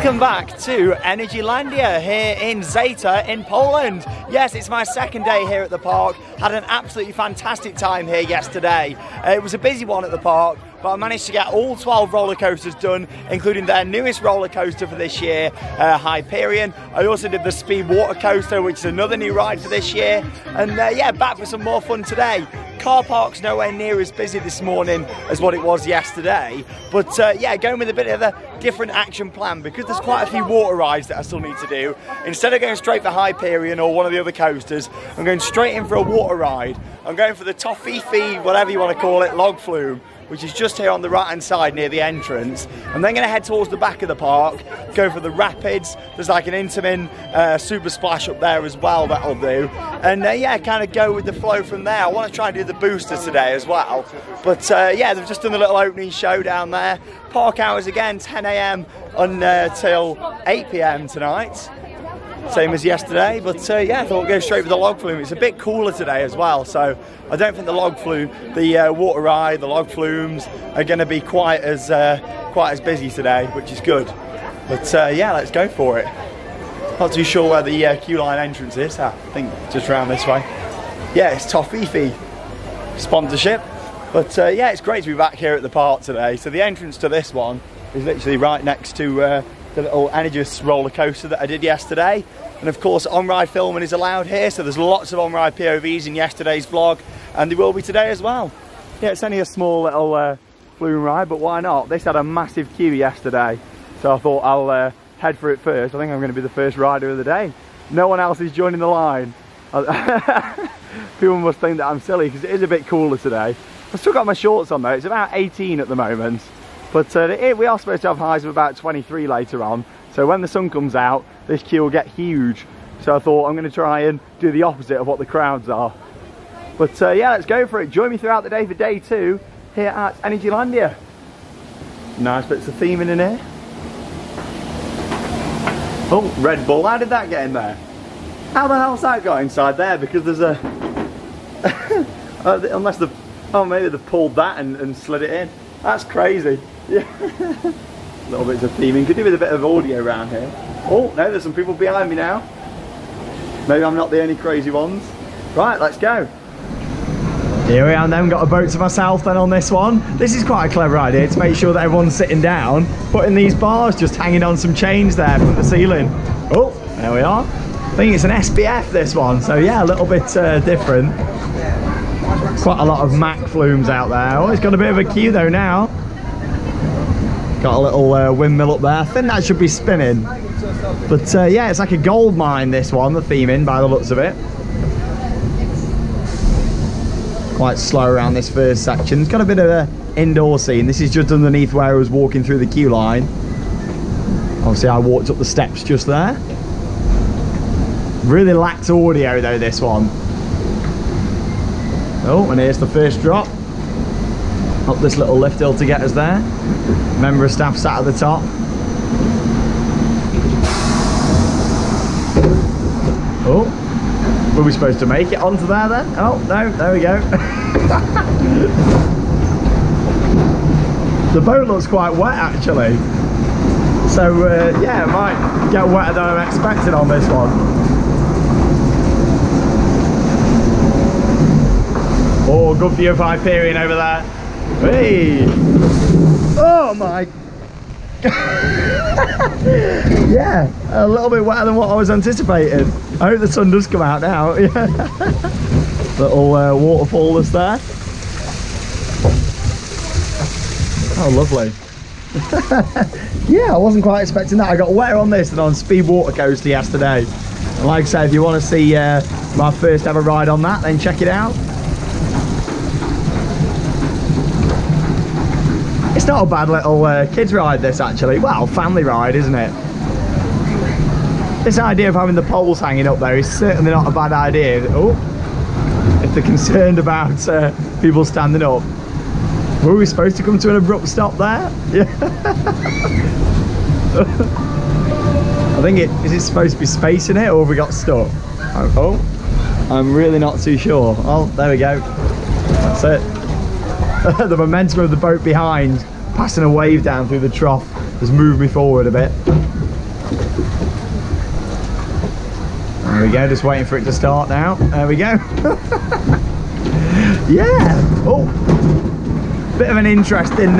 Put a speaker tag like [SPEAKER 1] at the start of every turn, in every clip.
[SPEAKER 1] Welcome back to Energylandia here in Zator in Poland. Yes, it's my second day here at the park. Had an absolutely fantastic time here yesterday. It was a busy one at the park, but I managed to get all 12 roller coasters done, including their newest roller coaster for this year, Hyperion. I also did the speed water coaster, which is another new ride for this year. And yeah, back for some more fun today. Car park's nowhere near as busy this morning as what it was yesterday, but yeah, going with a bit of a different action plan because there's quite a few water rides that I still need to do. Instead of going straight for Hyperion or one of the other coasters, I'm going straight in for a water ride. I'm going for the Toffee, whatever you want to call it, log flume, which is just here on the right hand side near the entrance. I'm then going to head towards the back of the park, go for the rapids. There's like an Intamin super splash up there as well that I'll do. And yeah, kind of go with the flow from there. I want to try and do the boosters today as well. But yeah, they've just done the little opening show down there. Park hours again, 10 AM until 8 PM tonight. Same as yesterday, but yeah, I thought we'd go straight for the log flume. It's a bit cooler today as well, so I don't think the log flume, the water ride, the log flumes are going to be quite as busy today, which is good. But yeah, let's go for it. Not too sure where the queue line entrance is. I think just around this way. Yeah, it's Toffee sponsorship. But yeah, it's great to be back here at the park today. So the entrance to this one is literally right next to the little Energys roller coaster that I did yesterday. And of course, on-ride filming is allowed here, so there's lots of on-ride POVs in yesterday's vlog, and there will be today as well. Yeah, it's only a small little flume ride, but why not? This had a massive queue yesterday, so I thought I'll head for it first. I think I'm going to be the first rider of the day. No one else is joining the line. People must think that I'm silly, because it is a bit cooler today. I've still got my shorts on though. It's about 18 at the moment. But we are supposed to have highs of about 23 later on. So when the sun comes out, this queue will get huge. So I thought I'm going to try and do the opposite of what the crowds are. But yeah, let's go for it. Join me throughout the day for day 2 here at Energylandia. Nice bits of theming in here. Oh, Red Bull. How did that get in there? How the hell's that got inside there? Because there's a... unless the... Oh, maybe they've pulled that and slid it in. That's crazy. Yeah. Little bits of theming. Could do with a bit of audio around here. Oh, no, there's some people behind me now. Maybe I'm not the only crazy ones. Right, let's go. Here we are then, got a boat to myself then on this one. This is quite a clever idea to make sure that everyone's sitting down, putting these bars just hanging on some chains there from the ceiling. Oh, there we are. I think it's an SPF this one, so yeah, a little bit different. Quite a lot of Mac flumes out there. Oh, it's got a bit of a queue though now. Got a little windmill up there. I think that should be spinning. But yeah, it's like a gold mine this one, the theming by the looks of it. Quite slow around this first section. It's got a bit of an indoor scene. This is just underneath where I was walking through the queue line. Obviously I walked up the steps just there. Really lacks audio though, this one. Oh, and here's the first drop. Up this little lift hill to get us there. Member of staff sat at the top. Oh, were we supposed to make it onto there then? Oh, no, there we go. The boat looks quite wet actually. So yeah, it might get wetter than I'm expecting on this one. Oh, good view of Hyperion over there. Hey! Oh my... Yeah, a little bit wetter than what I was anticipating. I hope the sun does come out now. Yeah. Little waterfall that's there. Oh, lovely. Yeah, I wasn't quite expecting that. I got wetter on this than on Speed Water Coaster yesterday. And like I say, if you want to see my first ever ride on that, then check it out. It's not a bad little kids ride this actually. Well, family ride, isn't it? This idea of having the poles hanging up there is certainly not a bad idea. Oh, if they're concerned about people standing up. Were we supposed to come to an abrupt stop there? Yeah. I think is it supposed to be space in it, or have we got stuck? Oh, I'm really not too sure. Oh, there we go. That's it. The momentum of the boat behind passing a wave down through the trough has moved me forward a bit. There we go, just waiting for it to start now. There we go. Yeah. Oh, bit of an interesting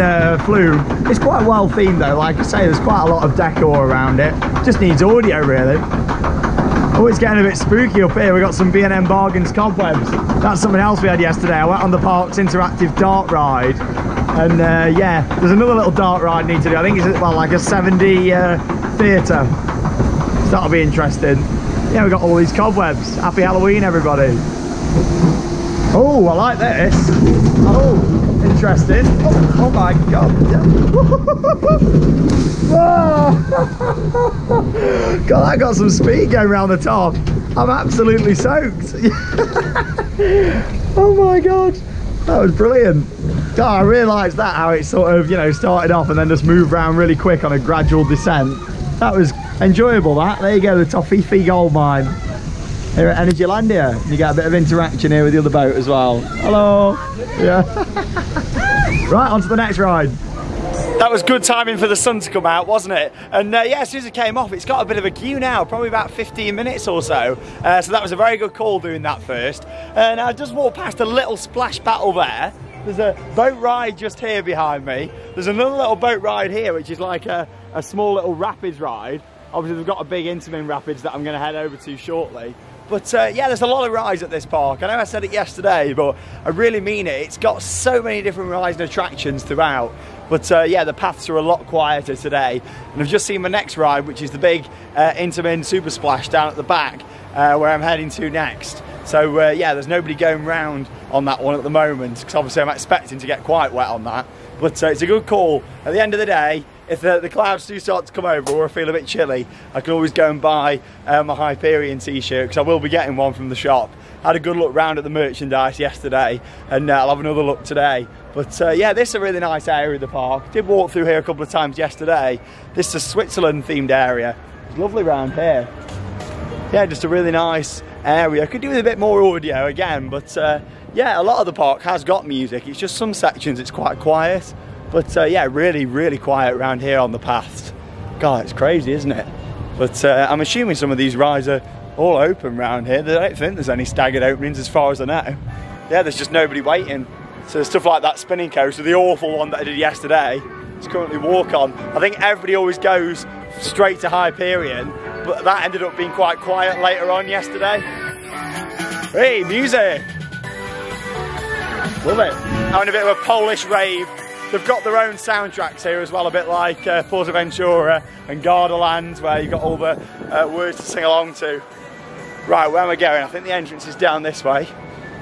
[SPEAKER 1] flume. It's quite well themed though. Like I say, there's quite a lot of decor around it. Just needs audio really. Oh, it's getting a bit spooky up here. We got some B&M Bargains cobwebs. That's something else we had yesterday. I went on the park's interactive dart ride, and yeah, there's another little dart ride I need to do. I think it's well like a 7D theatre. So that'll be interesting. Yeah, we got all these cobwebs. Happy Halloween, everybody. Oh, I like this. Oh, interesting. Oh my god. God, I got some speed going around the top. I'm absolutely soaked. Oh my god, that was brilliant. God, I realised that, how it sort of, you know, started off and then just moved around really quick on a gradual descent. That was enjoyable, that. There you go, the Toffee Gold Mine here at Energylandia. You get a bit of interaction here with the other boat as well. Hello. Yeah. Right, on to the next ride. That was good timing for the sun to come out, wasn't it? And yeah, as soon as it came off, it's got a bit of a queue now, probably about 15 minutes or so. So that was a very good call doing that first. And I just walked past a little splash battle there. There's a boat ride just here behind me. There's another little boat ride here, which is like a small little rapids ride. Obviously, they've got a big Intamin rapids that I'm going to head over to shortly. But yeah, there's a lot of rides at this park. I know I said it yesterday, but I really mean it. It's got so many different rides and attractions throughout. But yeah, the paths are a lot quieter today. And I've just seen my next ride, which is the big Intamin Super Splash down at the back, where I'm heading to next. So yeah, there's nobody going round on that one at the moment, because obviously I'm expecting to get quite wet on that. But it's a good call. At the end of the day, if the clouds do start to come over or I feel a bit chilly, I can always go and buy my Hyperion t-shirt, because I will be getting one from the shop. Had a good look round at the merchandise yesterday, and I'll have another look today. But yeah, this is a really nice area of the park. Did walk through here a couple of times yesterday. This is a Switzerland themed area. It's lovely round here. Yeah, just a really nice area. Could do with a bit more audio again, but yeah, a lot of the park has got music. It's just some sections it's quite quiet. But yeah, really, really quiet around here on the paths. God, it's crazy, isn't it? But I'm assuming some of these rides are all open around here. I don't think there's any staggered openings as far as I know. Yeah, there's just nobody waiting. So stuff like that spinning coaster, the awful one that I did yesterday, it's currently walk on. I think everybody always goes straight to Hyperion, but that ended up being quite quiet later on yesterday. Hey, music! Love it. Having a bit of a Polish rave. They've got their own soundtracks here as well, a bit like Portaventura and Gardaland, where you've got all the words to sing along to. Right, where am I going? I think the entrance is down this way.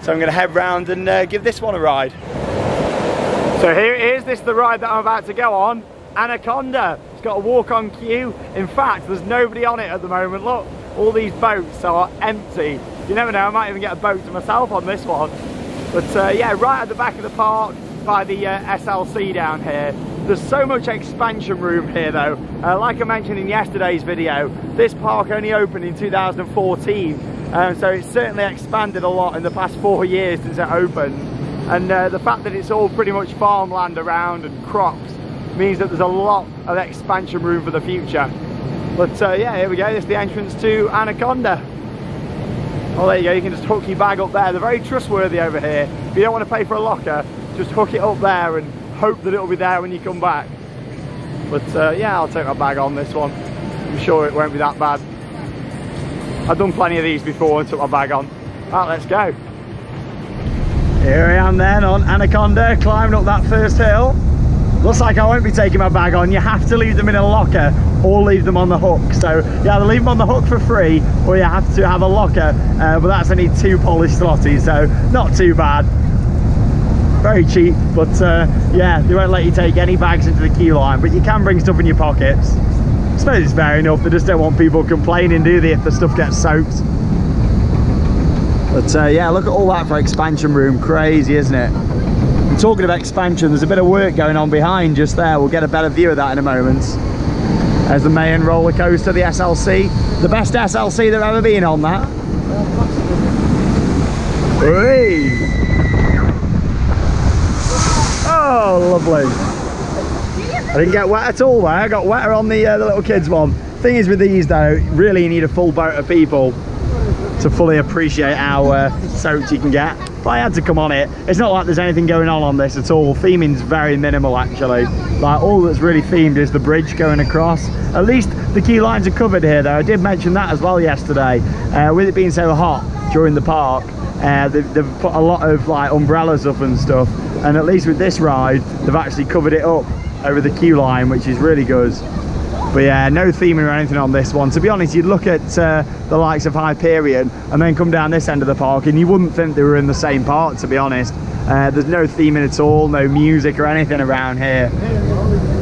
[SPEAKER 1] So I'm going to head round and give this one a ride. So here it is, this is the ride that I'm about to go on. Anaconda. It's got a walk-on queue. In fact, there's nobody on it at the moment. Look, all these boats are empty. You never know, I might even get a boat to myself on this one. But yeah, right at the back of the park, by the SLC down here. There's so much expansion room here though. Like I mentioned in yesterday's video, this park only opened in 2014, so it's certainly expanded a lot in the past 4 years since it opened. And the fact that it's all pretty much farmland around and crops means that there's a lot of expansion room for the future. But yeah, here we go, this is the entrance to Anaconda. Oh, there you go, you can just hook your bag up there. They're very trustworthy over here. If you don't want to pay for a locker, just hook it up there and hope that it'll be there when you come back. But yeah, I'll take my bag on this one. I'm sure it won't be that bad. I've done plenty of these before and took my bag on. Right, let's go. Here I am then on Anaconda, climbing up that first hill. Looks like I won't be taking my bag on. You have to leave them in a locker or leave them on the hook. So you either leave them on the hook for free or you have to have a locker, but that's only 2 Polish zlotys, so not too bad. Very cheap, but yeah, they won't let you take any bags into the queue line, but you can bring stuff in your pockets. I suppose it's fair enough. They just don't want people complaining, do they, if the stuff gets soaked. But yeah, look at all that for expansion room. Crazy, isn't it? And talking of expansion, there's a bit of work going on behind just there. We'll get a better view of that in a moment. There's the main roller coaster, the SLC. The best SLC they've ever been on, that. Hey! Oh, lovely. I didn't get wet at all there. I got wetter on the little kids one. Thing is with these though, really you need a full boat of people to fully appreciate how soaked you can get. But I had to come on it. It's not like there's anything going on this at all. Theming's very minimal actually. Like all that's really themed is the bridge going across. At least the queue lines are covered here though. I did mention that as well yesterday. With it being so hot during the park, they've put a lot of like umbrellas up and stuff. And at least with this ride, they've actually covered it up over the queue line, which is really good. But yeah, no theming or anything on this one. To be honest, you'd look at the likes of Hyperion and then come down this end of the park and you wouldn't think they were in the same park, to be honest. There's no theming at all, no music or anything around here.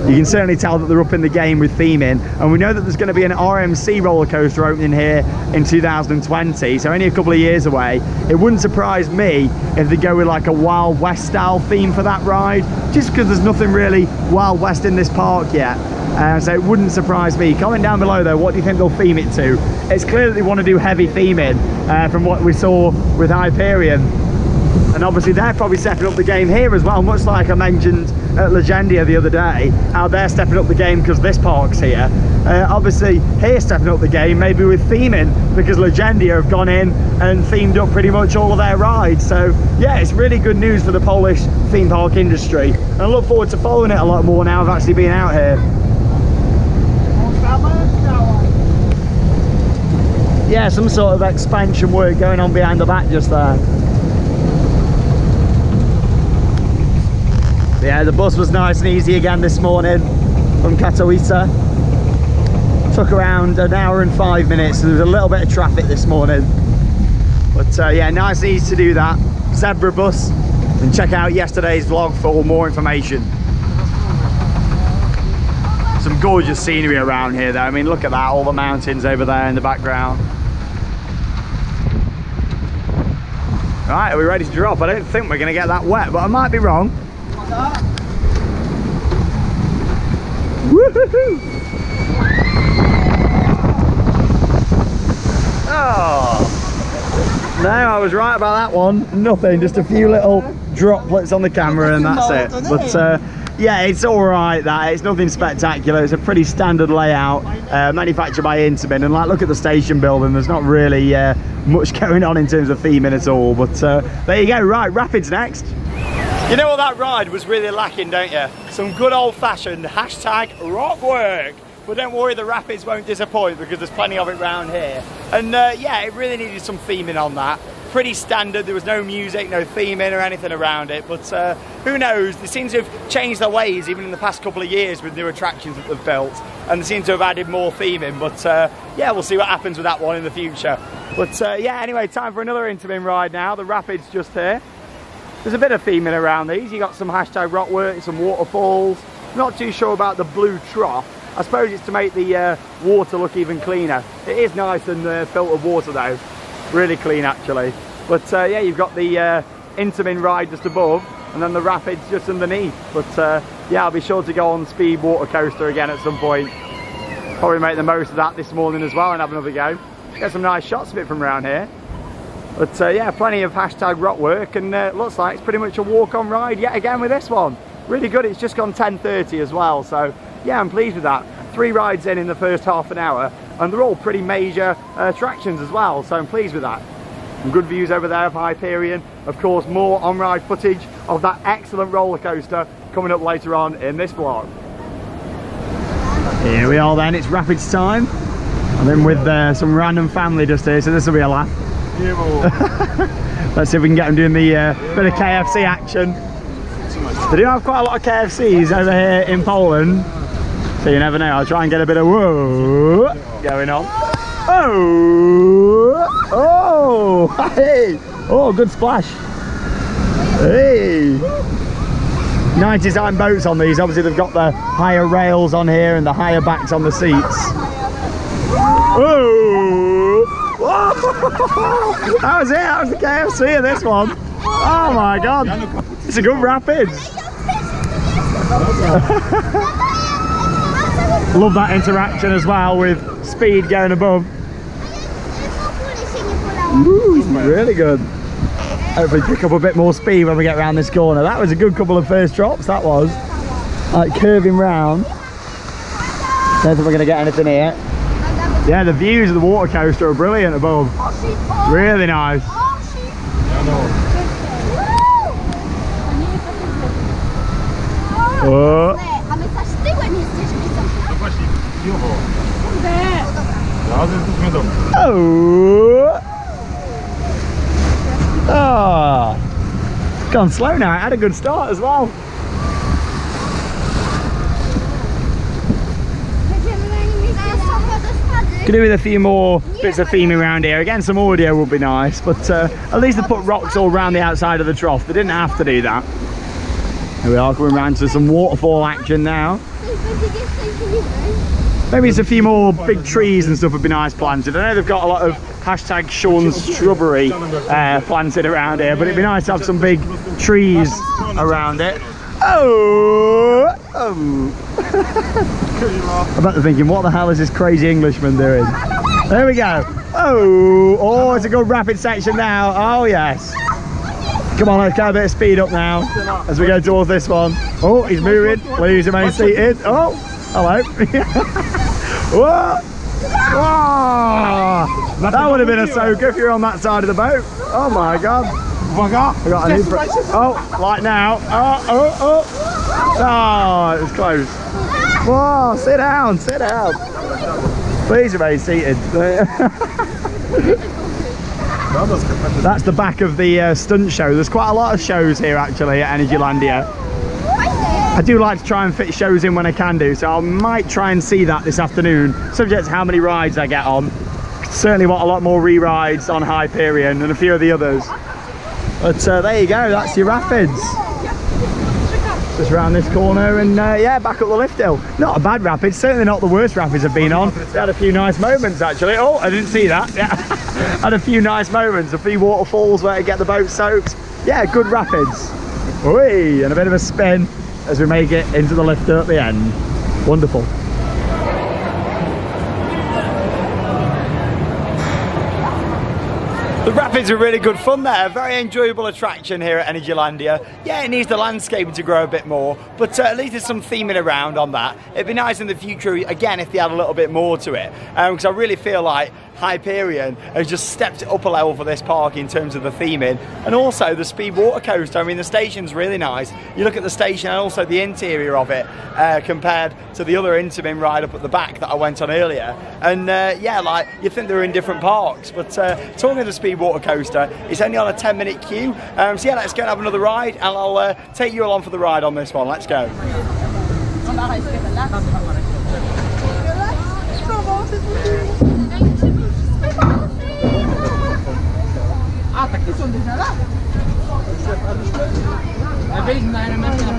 [SPEAKER 1] You can certainly tell that they're up in the game with theming, and we know that there's going to be an RMC roller coaster opening here in 2020, so only a couple of years away. It wouldn't surprise me if they go with like a Wild West style theme for that ride, just because there's nothing really Wild West in this park yet. So it wouldn't surprise me. Comment down below though, what do you think they'll theme it to? It's clear that they want to do heavy theming from what we saw with Hyperion. And obviously they're probably stepping up the game here as well, much like I mentioned at Energylandia the other day, how they're stepping up the game because this park's here. Obviously here stepping up the game, maybe with theming, because Energylandia have gone in and themed up pretty much all of their rides. So yeah, it's really good news for the Polish theme park industry. And I look forward to following it a lot more now I've actually been out here. Yeah, some sort of expansion work going on behind the back just there. Yeah, the bus was nice and easy again this morning from Katowice. Took around an hour and 5 minutes, so there was a little bit of traffic this morning. But yeah, nice and easy to do that. Zebra bus, and check out yesterday's vlog for more information. Some gorgeous scenery around here though. I mean, look at that, all the mountains over there in the background. Right, are we ready to drop? I don't think we're going to get that wet, but I might be wrong. Woohoo! Oh! No, I was right about that one. Nothing, just a few little droplets on the camera and that's it. But yeah, it's alright that. It's nothing spectacular. It's a pretty standard layout, manufactured by Intamin. And like, look at the station building. There's not really much going on in terms of theming at all. But there you go. Right, Rapids next. You know what, that ride was really lacking, don't you? Some good old-fashioned hashtag rock work. But don't worry, the Rapids won't disappoint because there's plenty of it around here. And yeah, it really needed some theming on that. Pretty standard, there was no music, no theming or anything around it. But who knows, they seem to have changed their ways even in the past couple of years with new attractions that they've built. And they seem to have added more theming. But yeah, we'll see what happens with that one in the future. But yeah, anyway, time for another Intamin ride now. The Rapids just here. There's a bit of theming around these. You got some hashtag rock work, some waterfalls. Not too sure about the blue trough. I suppose it's to make the water look even cleaner. It is nice and filtered water though. Really clean actually. But yeah, you've got the Intamin ride just above and then the Rapids just underneath. But yeah, I'll be sure to go on Speed Water Coaster again at some point. Probably make the most of that this morning as well and have another go. Get some nice shots of it from around here. But yeah, plenty of hashtag rock work, and looks like it's pretty much a walk-on ride yet again with this one. Really good. It's just gone 10:30 as well, so yeah, I'm pleased with that. 3 rides in the first half an hour, and they're all pretty major attractions as well, so I'm pleased with that. Some good views over there of Hyperion. Of course, more on-ride footage of that excellent roller coaster coming up later on in this vlog. Here we are then, it's Rapids time. I'm in with some random family just here, so this will be a laugh. Let's see if we can get them doing the bit of KFC action. They do have quite a lot of KFCs over here in Poland, so you never know. I'll try and get a bit of whoa going on. Oh, oh, hey, oh, good splash. Hey, nice design boats on these. Obviously they've got the higher rails on here and the higher backs on the seats. Oh, that was it. That was the KFC of this one. Oh my god, it's a good Rapids. Love that interaction as well with Speed going above. Ooh, really good. Hopefully pick up a bit more speed when we get around this corner. That was a good couple of first drops, that was. Like curving round. Don't think we're going to get anything here. Yeah, the views of the water coaster are brilliant above. Really nice. Oh. Oh. Gone slow now. It had a good start as well. Could do with a few more bits of theming around here. Again, some audio would be nice, but at least they put rocks all around the outside of the trough. They didn't have to do that. Here we are coming around to some waterfall action now. Maybe it's a few more big trees and stuff would be nice planted. I know they've got a lot of hashtag Sean's shrubbery planted around here, but it'd be nice to have some big trees around it. Oh! I bet they're thinking, what the hell is this crazy Englishman doing? There we go. Oh, it's a good rapid section now. Oh, yes. Come on, let's get a bit of speed up now as we go towards this one. Oh, he's moving. Please remain seated. Oh, hello. Whoa. Whoa. That would have been a soaker if you were on that side of the boat. Oh my God. We got a new oh, like now. Oh, it was close. Whoa, sit down. Please remain seated. That's the back of the stunt show. There's quite a lot of shows here actually at Energylandia. I do like to try and fit shows in when I can do, so I might try and see that this afternoon, subject to how many rides I get on. Certainly want a lot more re-rides on Hyperion and a few of the others. But there you go, that's your rapids. Just around this corner and yeah, back up the lift hill. Not a bad rapid, certainly not the worst rapids I've been on. They had a few nice moments actually. Oh, I didn't see that. Yeah. Had a few nice moments, a few waterfalls where to get the boat soaked. Yeah, good rapids. Oi, and a bit of a spin as we make it into the lifter at the end. Wonderful. The rapids are really good fun there, very enjoyable attraction here at Energylandia. Yeah, it needs the landscaping to grow a bit more, but at least there's some theming around on that. It'd be nice in the future, again, if they had a little bit more to it, because I really feel like Hyperion has just stepped it up a level for this park in terms of the theming, and also the speed water coaster. I mean, the station's really nice. You look at the station and also the interior of it compared to the other interim ride up at the back that I went on earlier, and yeah, like you think they're in different parks. But talking of the speed water coaster, it's only on a 10-minute queue, so yeah, let's go and have another ride, and I'll take you along for the ride on this one. Let's go.
[SPEAKER 2] A, tak to są duże lata. Wejdź na RMS na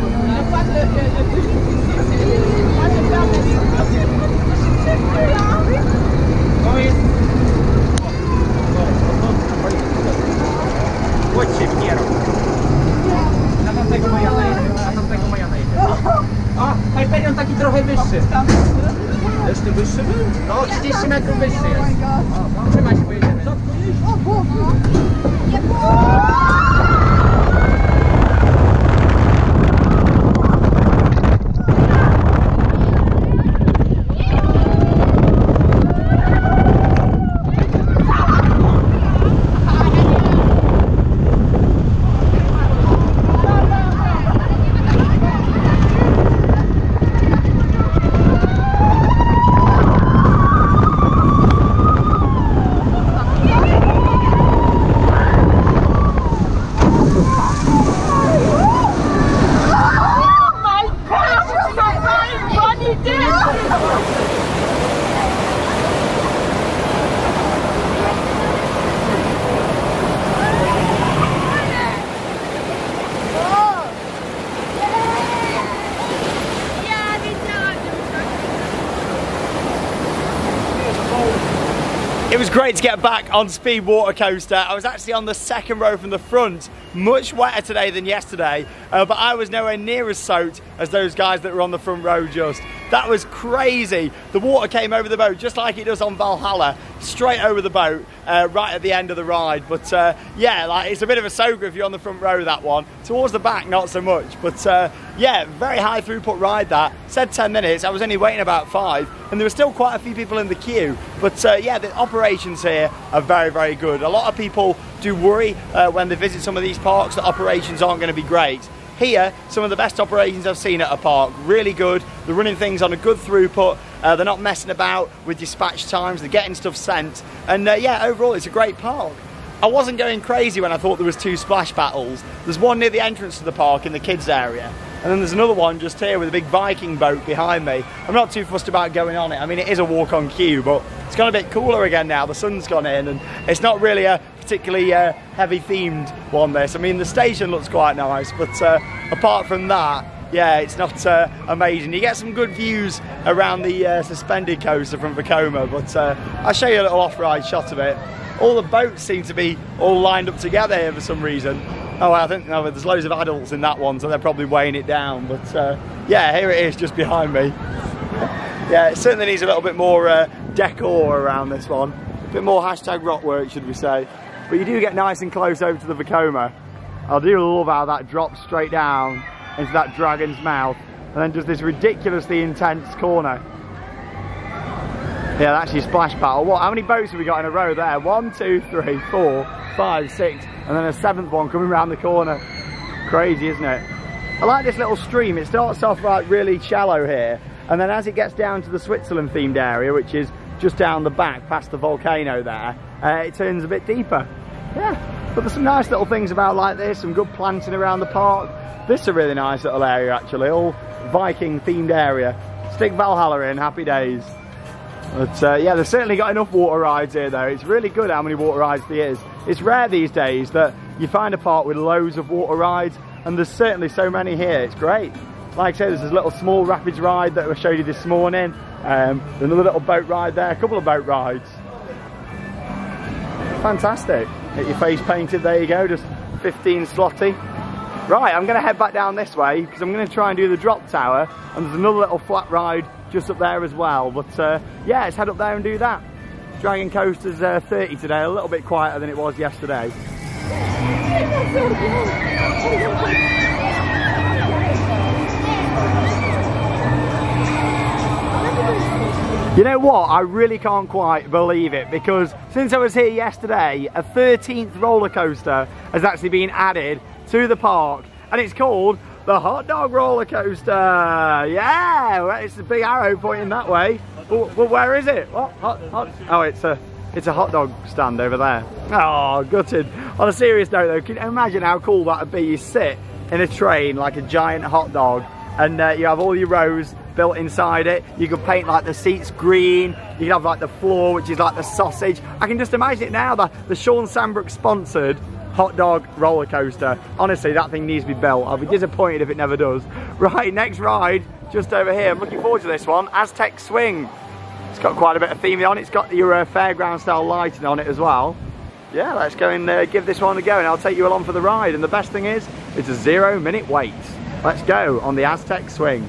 [SPEAKER 2] to jest... Chodźcie w nierą. Na tamtego Majana jedzie. A, Hyperion taki trochę wyższy. Jeszcze wyższy był? No, 30 metrów wyższy jest. Trzymaj się, pojedziemy.
[SPEAKER 1] It was great to get back on speed water coaster. I was actually on the second row from the front, much wetter today than yesterday, but I was nowhere near as soaked as those guys that were on the front row just. That was crazy. The water came over the boat just like it does on Valhalla, straight over the boat, right at the end of the ride. But yeah, like, it's a bit of a soaker if you're on the front row, that one. Towards the back, not so much. But yeah, very high throughput ride that. Said 10 minutes, I was only waiting about 5, and there were still quite a few people in the queue. But yeah, the operations here are very, very good. A lot of people do worry when they visit some of these parks that operations aren't going to be great. Here, some of the best operations I've seen at a park. Really good. They're running things on a good throughput. They're not messing about with dispatch times. They're getting stuff sent. And yeah, overall, it's a great park. I wasn't going crazy when I thought there was 2 splash battles. There's one near the entrance to the park in the kids area. And then there's another one just here with a big Viking boat behind me. I'm not too fussed about going on it. I mean, it is a walk-on queue, but it's gone a bit cooler again now. The sun's gone in, and it's not really a particularly heavy themed one, this. I mean, the station looks quite nice, but apart from that, yeah, it's not amazing. You get some good views around the suspended coaster from Vekoma, but I'll show you a little off-ride shot of it. All the boats seem to be all lined up together here for some reason. Oh, I think there's loads of adults in that one, so they're probably weighing it down. But yeah, here it is just behind me. Yeah, it certainly needs a little bit more decor around this one. A bit more hashtag rock work, should we say. But you do get nice and close over to the Vekoma. I do love how that drops straight down into that dragon's mouth, and then just this ridiculously intense corner. Yeah, that's your splash battle. What? How many boats have we got in a row there? 1, 2, 3, 4, 5, 6, and then a 7th one coming around the corner. Crazy, isn't it? I like this little stream. It starts off like really shallow here, and then as it gets down to the Switzerland themed area, which is just down the back past the volcano there, it turns a bit deeper. Yeah, but there's some nice little things about like this, some good planting around the park. This is a really nice little area actually, all Viking themed area. Stick Valhalla in, happy days. But yeah, they've certainly got enough water rides here though. It's really good how many water rides there is. It's rare these days that you find a park with loads of water rides, and there's certainly so many here. It's great. Like I say, there's this little small rapids ride that I showed you this morning. Another little boat ride there, a couple of boat rides. Fantastic. Get your face painted, there you go, just 15 slotty. Right, I'm going to head back down this way because I'm going to try and do the drop tower, and there's another little flat ride just up there as well. But yeah, let's head up there and do that. Dragon Coaster's 30 today, a little bit quieter than it was yesterday. You know what, I really can't quite believe it, because since I was here yesterday, a 13th roller coaster has actually been added to the park, and it's called the hot dog roller coaster. Yeah, it's a big arrow pointing that way. Well, where is it? What? Hot? Oh, it's a hot dog stand over there. Oh, gutted. On a serious note though, can you imagine how cool that would be? You sit in a train like a giant hot dog, and you have all your rows built inside it. You could paint like the seats green. You could have like the floor, which is like the sausage. I can just imagine it now, the Sean Sandbrook sponsored hot dog roller coaster. Honestly, that thing needs to be built. I'll be disappointed if it never does. Right, next ride just over here. I'm looking forward to this one. Aztec Swing. It's got quite a bit of theming on it. It's got your fairground style lighting on it as well. Yeah, let's go and give this one a go, and I'll take you along for the ride. And the best thing is, it's a 0-minute wait. Let's go on the Aztec Swing.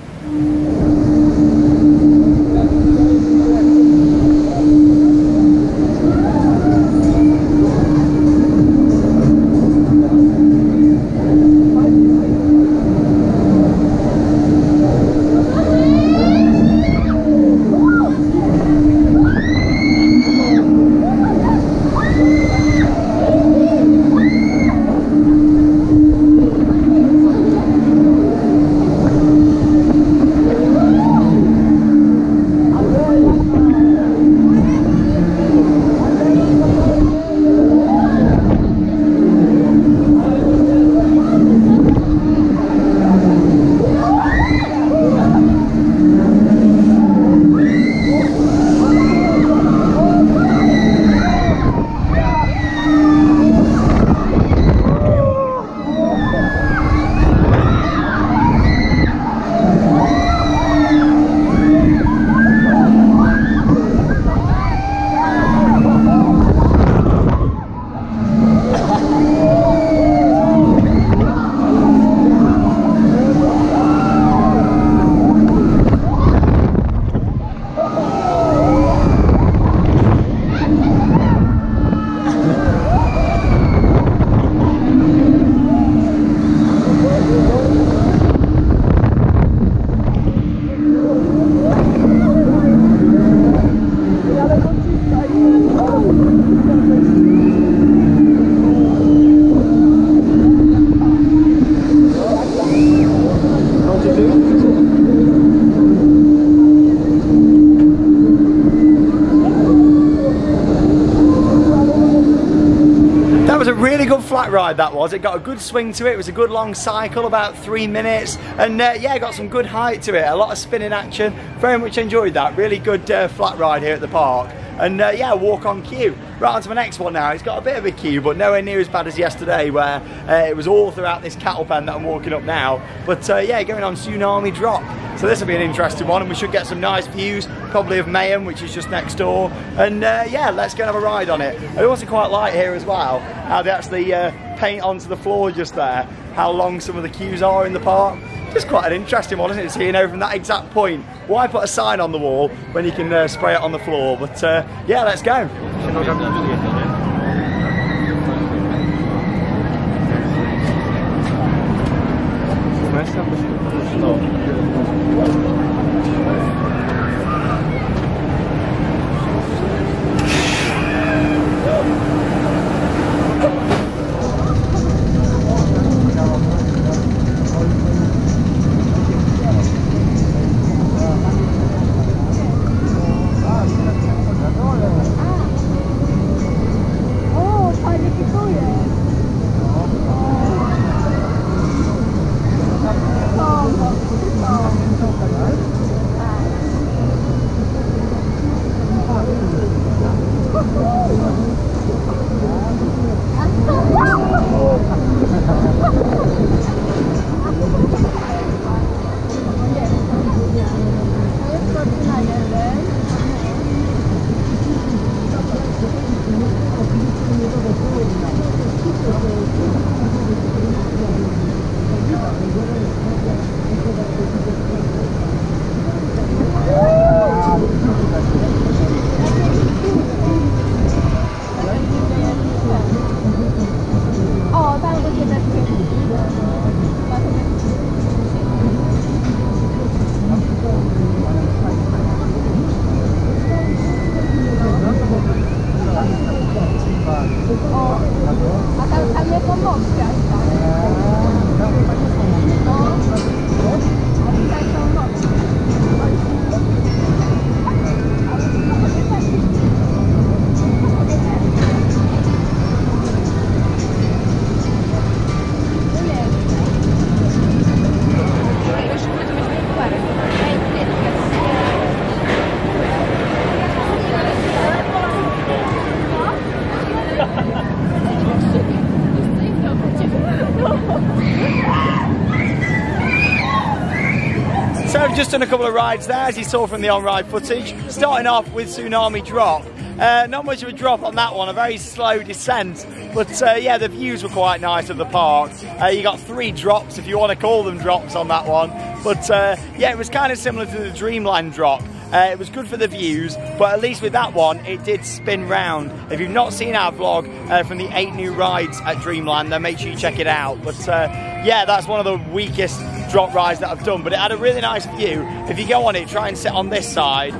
[SPEAKER 1] was a really good flat ride, that was. It got a good swing to it. It was a good long cycle, about 3 minutes. And yeah, got some good height to it. A lot of spinning action. Very much enjoyed that. Really good flat ride here at the park. And yeah, walk on queue. Right on to my next one now. It's got a bit of a queue, but nowhere near as bad as yesterday, where it was all throughout this cattle pen that I'm walking up now. But yeah, going on Tsunami Drop. So this will be an interesting one, and we should get some nice views, probably of Mayhem, which is just next door. And yeah, let's go and have a ride on it. I also quite like here as well how they actually paint onto the floor just there, how long some of the queues are in the park. Just quite an interesting one, isn't it? Seeing over from that exact point. Why put a sign on the wall when you can spray it on the floor? But yeah, let's go. So I've just done a couple of rides there, as you saw from the on-ride footage. Starting off with Tsunami Drop. Not much of a drop on that one, a very slow descent. But yeah, the views were quite nice of the park. You got 3 drops, if you want to call them drops, on that one. But yeah, it was kind of similar to the Dreamland drop. It was good for the views, but at least with that one, it did spin round. If you've not seen our vlog from the 8 new rides at Dreamland, then make sure you check it out. But yeah, that's one of the weakest drop rides that I've done, but it had a really nice view. If you go on it, try and sit on this side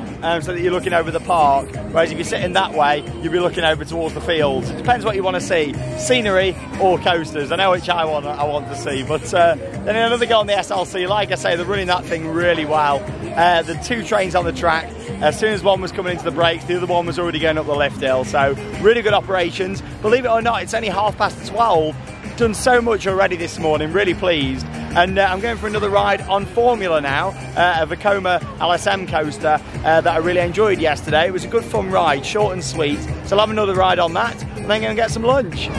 [SPEAKER 1] so that you're looking over the park, whereas if you're sitting that way, you'll be looking over towards the fields. It depends what you want to see, scenery or coasters. I know which I want to see, but then another go on the SLC. Like I say, they're running that thing really well. The 2 trains on the track, as soon as one was coming into the brakes, the other one was already going up the lift hill, so really good operations. Believe it or not, it's only 12:30. Done so much already this morning, really pleased. And I'm going for another ride on Formula now, a Vekoma LSM coaster that I really enjoyed yesterday. It was a good fun ride, short and sweet. So I'll have another ride on that, and then go and get some lunch.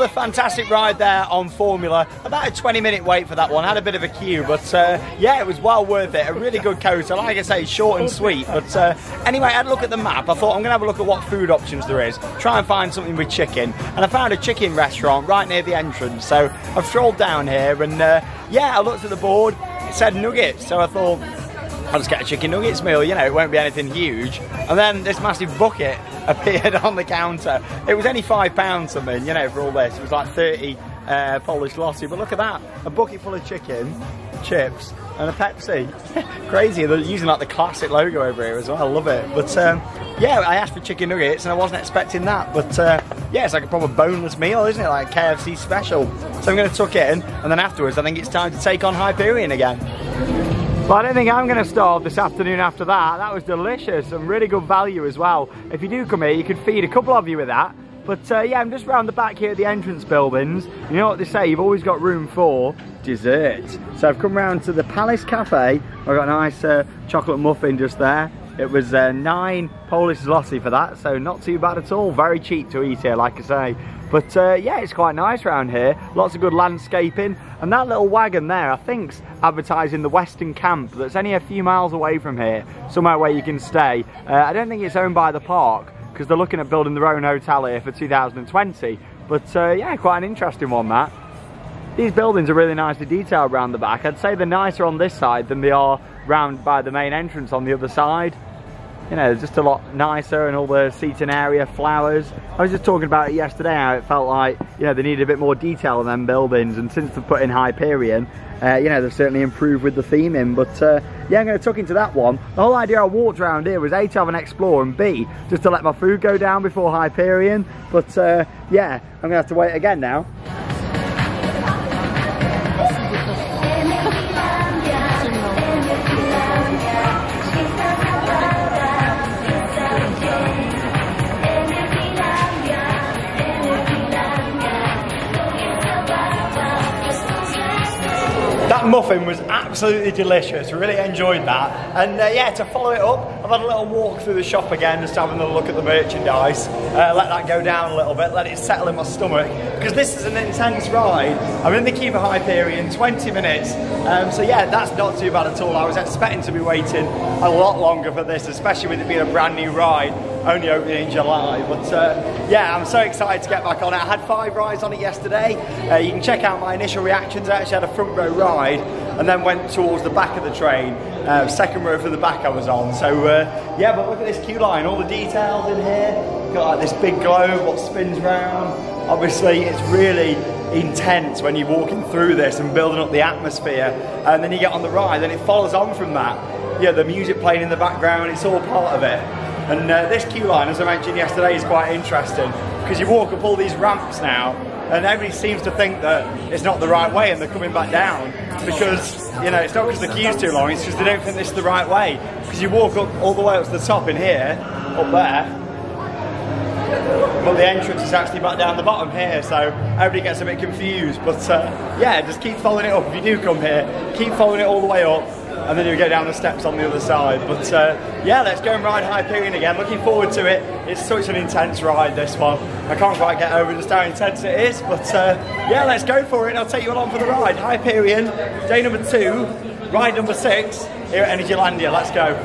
[SPEAKER 1] Another fantastic ride there on Formula. About a 20-minute wait for that one. Had a bit of a queue, but yeah, it was well worth it. A really good coaster. Like I say, short and sweet. But anyway, I had a look at the map. I thought I'm going to have a look at what food options there is. Try and find something with chicken. And I found a chicken restaurant right near the entrance. So I've strolled down here and yeah, I looked at the board. It said nuggets. So I thought, I'll just get a chicken nuggets meal, you know, it won't be anything huge. And then this massive bucket appeared on the counter. It was only £5 something, you know, for all this. It was like 30 Polish zloty. But look at that, a bucket full of chicken, chips, and a Pepsi. Crazy, they're using like the classic logo over here as well, I love it. But yeah, I asked for chicken nuggets and I wasn't expecting that. But yeah, it's like a proper boneless meal, isn't it? Like a KFC special. So I'm going to tuck it in, and then afterwards I think it's time to take on Hyperion again. But I don't think I'm going to starve this afternoon after that. That was delicious and really good value as well. If you do come here, you could feed a couple of you with that. But yeah, I'm just round the back here at the entrance buildings. You know what they say, you've always got room for dessert. So I've come round to the Palace Cafe. I've got a nice chocolate muffin just there. It was 9 Polish zloty for that, so not too bad at all. Very cheap to eat here, like I say. But yeah, it's quite nice around here. Lots of good landscaping. And that little wagon there, I think's advertising the Western Camp that's only a few miles away from here. Somewhere where you can stay. I don't think it's owned by the park, because they're looking at building their own hotel here for 2020. But yeah, quite an interesting one, that. These buildings are really nicely detailed around the back. I'd say they're nicer on this side than they are round by the main entrance on the other side. You know, just a lot nicer, and all the seating area, flowers. I was just talking about it yesterday, how it felt like, you know, they needed a bit more detail in them buildings, and since they've put in Hyperion, you know, they've certainly improved with the theming. But yeah, I'm going to tuck into that one. The whole idea I walked around here was A, to have an explore, and B, just to let my food go down before Hyperion. But yeah, I'm going to have to wait again now. That muffin was absolutely delicious, really enjoyed that. And yeah, to follow it up, I've had a little walk through the shop again, just having a look at the merchandise, let that go down a little bit, let it settle in my stomach, because this is an intense ride. I'm in the queue for Hyperion, 20 minutes, so yeah, that's not too bad at all. I was expecting to be waiting a lot longer for this, especially with it being a brand new ride, only opening in July. But yeah, I'm so excited to get back on it. I had 5 rides on it yesterday. You can check out my initial reactions. I actually had a front row ride and then went towards the back of the train. Second row from the back I was on. So yeah, but look at this queue line, all the details in here. Got like this big globe what spins round. Obviously it's really intense when you're walking through this and building up the atmosphere, and then you get on the ride and it follows on from that. Yeah, the music playing in the background, it's all part of it. And this queue line, as I mentioned yesterday, is quite interesting, because you walk up all these ramps now and everybody seems to think that it's not the right way and they're coming back down, because, you know, it's not because the queue's too long, it's because they don't think this is the right way. Because you walk up all the way up to the top in here, up there, but the entrance is actually back down the bottom here, so everybody gets a bit confused. But yeah, just keep following it up. If you do come here, keep following it all the way up, and then you'll get down the steps on the other side. But yeah, let's go and ride Hyperion again. Looking forward to it. It's such an intense ride, this one. I can't quite get over just how intense it is, but yeah, let's go for it. I'll take you along for the ride. Hyperion, day number 2, ride number 6 here at Energylandia. Let's go.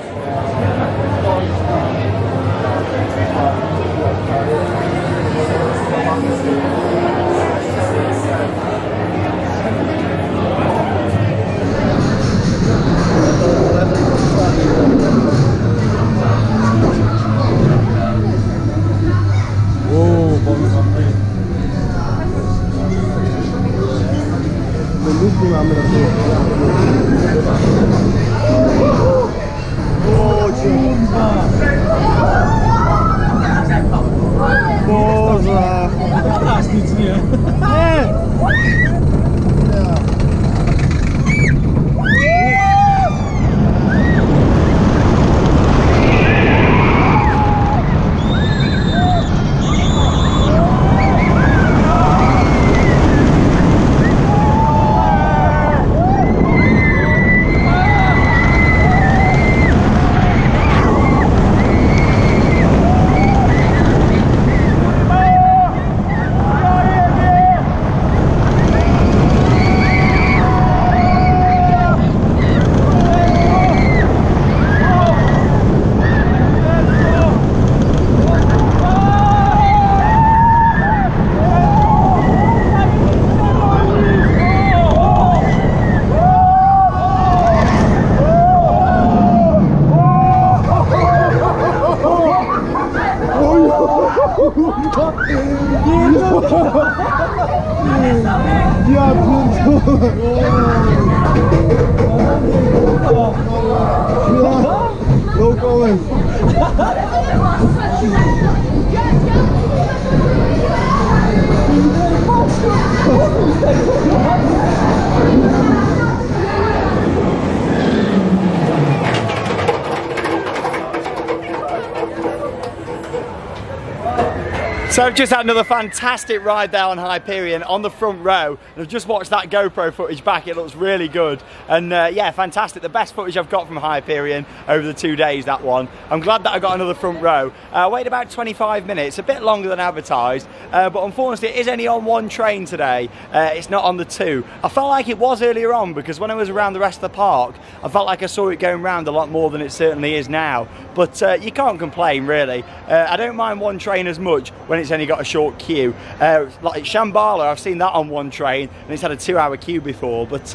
[SPEAKER 1] So I've just had another fantastic ride there on Hyperion on the front row, and I've just watched that GoPro footage back. It looks really good, and yeah, fantastic. The best footage I've got from Hyperion over the 2 days, that one. I'm glad that I got another front row. I waited about 25 minutes, a bit longer than advertised, but unfortunately it is only on one train today. It's not on the two. I felt like it was earlier on, because when I was around the rest of the park, I felt like I saw it going round a lot more than it certainly is now. But you can't complain, really. I don't mind one train as much when it's only got a short queue. Like Shambhala, I've seen that on one train, and it's had a 2-hour queue before. But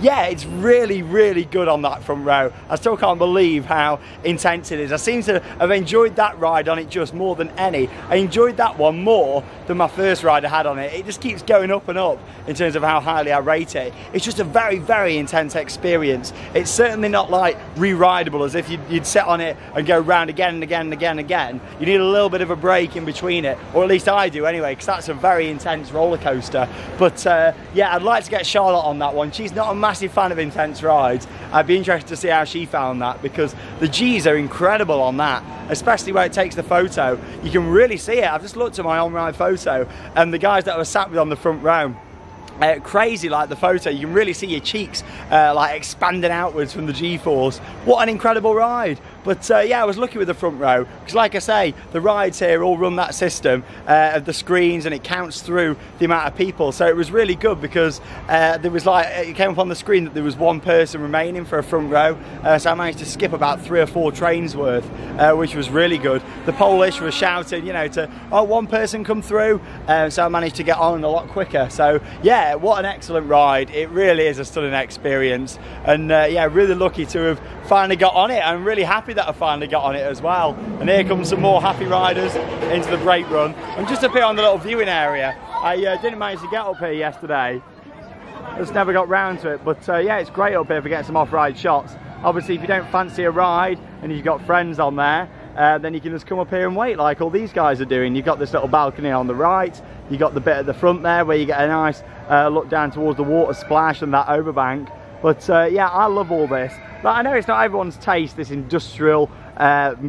[SPEAKER 1] yeah, it's really, really good on that front row. I still can't believe how intense it is. I seem to have enjoyed that ride on it just more than any. I enjoyed that one more than my first ride I had on it. It just keeps going up and up in terms of how highly I rate it. It's just a very, very intense experience. It's certainly not like re-rideable, as if you'd sit on it and go round again and again and again and again. You need a little bit of a break in between it, or at least I do anyway, because that's a very intense roller coaster. But yeah, I'd like to get Charlotte on that one. She's not a massive fan of intense rides. I'd be interested to see how she found that, because the G's are incredible on that, especially where it takes the photo. You can really see it. I've just looked at my on-ride photo, and the guys that I was sat with on the front row, crazy, like the photo, you can really see your cheeks like expanding outwards from the G-force. What an incredible ride. But yeah, I was lucky with the front row, because like I say, the rides here all run that system of the screens, and it counts through the amount of people. So it was really good, because there was like, it came up on the screen that there was one person remaining for a front row. So I managed to skip about 3 or 4 trains worth, which was really good. The Polish was shouting, you know, to, oh, one person come through. So I managed to get on a lot quicker. So yeah, what an excellent ride. It really is a stunning experience. And yeah, really lucky to have finally got on it. I'm really happy that I finally got on it as well. And here comes some more happy riders into the brake run. I'm just up here on the little viewing area. I didn't manage to get up here yesterday. Just never got round to it. But yeah, it's great up here for getting some off-ride shots. Obviously, if you don't fancy a ride and you've got friends on there, then you can just come up here and wait like all these guys are doing. You've got this little balcony on the right. You've got the bit at the front there where you get a nice look down towards the water splash and that overbank. But yeah, I love all this. Like, I know it's not everyone's taste, this industrial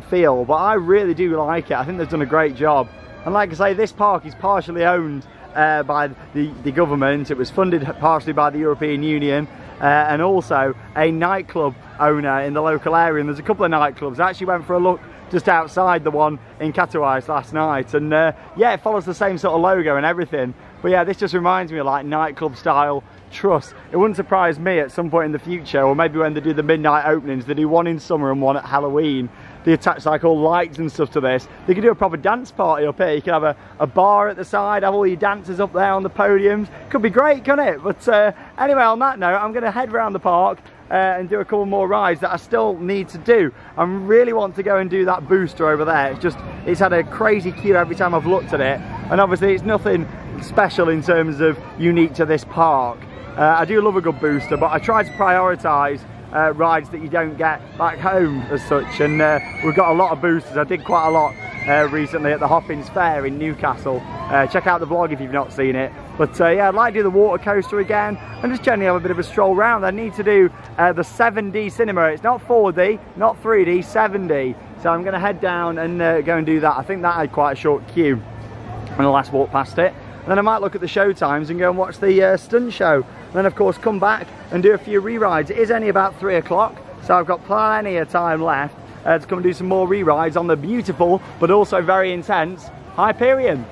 [SPEAKER 1] feel, but I really do like it. I think they've done a great job. And like I say, this park is partially owned by the government. It was funded partially by the European Union, and also a nightclub owner in the local area. And there's a couple of nightclubs. I actually went for a look just outside the one in Katowice last night, and yeah, it follows the same sort of logo and everything. But yeah, this just reminds me of like nightclub style truss. It wouldn't surprise me at some point in the future, or maybe when they do the midnight openings, they do one in summer and one at Halloween. They attach like all lights and stuff to this. They could do a proper dance party up here. You could have a bar at the side, have all your dancers up there on the podiums. Could be great, couldn't it? But anyway, on that note, I'm going to head around the park and do a couple more rides that I still need to do. I really want to go and do that booster over there. It's had a crazy queue every time I've looked at it, and obviously it's nothing special in terms of unique to this park. I do love a good booster, but I try to prioritise rides that you don't get back home as such, and we've got a lot of boosters. I did quite a lot recently at the Hoppings Fair in Newcastle. Check out the vlog if you've not seen it. But yeah, I'd like to do the water coaster again and just generally have a bit of a stroll around. I need to do the 7D cinema. It's not 4D, not 3D, 7D. So I'm going to head down and go and do that. I think that had quite a short queue when I last walked past it. And then I might look at the show times and go and watch the stunt show. And then of course come back and do a few re-rides. It is only about 3 o'clock, so I've got plenty of time left to come and do some more re-rides on the beautiful but also very intense Hyperion.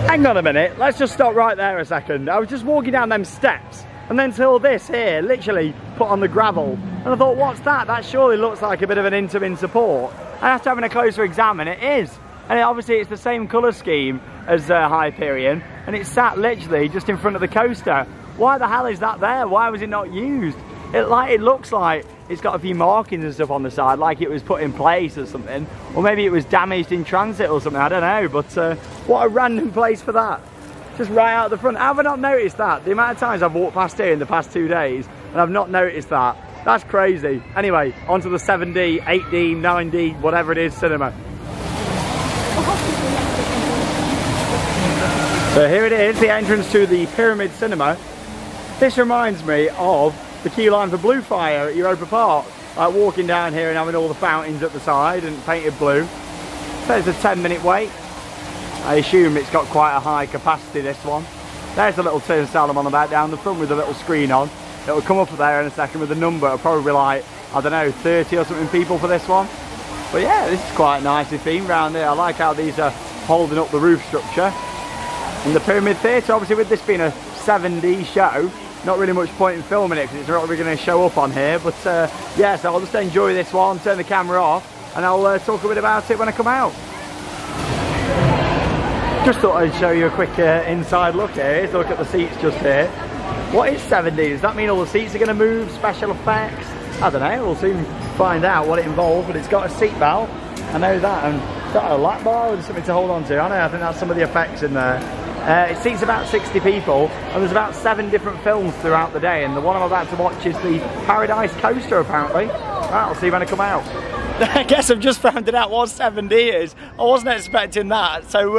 [SPEAKER 1] Hang on a minute, let's just stop right there a second. I was just walking down them steps and then till this here literally put on the gravel, and I thought, what's that? That surely looks like a bit of an intermin support. And after having a closer exam, and it is. And obviously it's the same colour scheme as Hyperion, and it's sat literally just in front of the coaster. Why the hell is that there? Why was it not used? It looks like it's got a few markings and stuff on the side, like it was put in place or something, or maybe it was damaged in transit or something, I don't know. But what a random place for that, just right out the front. How have I not noticed that? The amount of times I've walked past here in the past 2 days and I've not noticed that. That's crazy. Anyway, onto the 7D, 8D, 9D, whatever it is, cinema. So here it is, the entrance to the Pyramid Cinema. This reminds me of the queue line for Blue Fire at Europa Park. Like walking down here and having all the fountains at the side and painted blue. So it's a 10-minute wait. I assume it's got quite a high capacity, this one. There's a little turnstile I'm on about down the front with a little screen on. It'll come up there in a second with a number. It'll probably be like, I don't know, 30 or something people for this one. But yeah, this is quite nicely themed round here. I like how these are holding up the roof structure. And the Pyramid Theatre, obviously with this being a 7D show, not really much point in filming it because it's not really going to show up on here. But yeah, so I'll just enjoy this one, turn the camera off, and I'll talk a bit about it when I come out. Just thought I'd show you a quick inside look here. Here's a look at the seats just here. What is 7D? Does that mean all the seats are going to move? Special effects? I don't know, we'll soon find out what it involves, but it's got a seat belt. I know that, and it's got a lap bar and something to hold on to. I think that's some of the effects in there. It seats about 60 people, and there's about 7 different films throughout the day, and the one I'm about to watch is the Paradise Coaster, apparently. Right, I'll see you when I come out. I guess I've just found it out what 7D is. I wasn't expecting that. So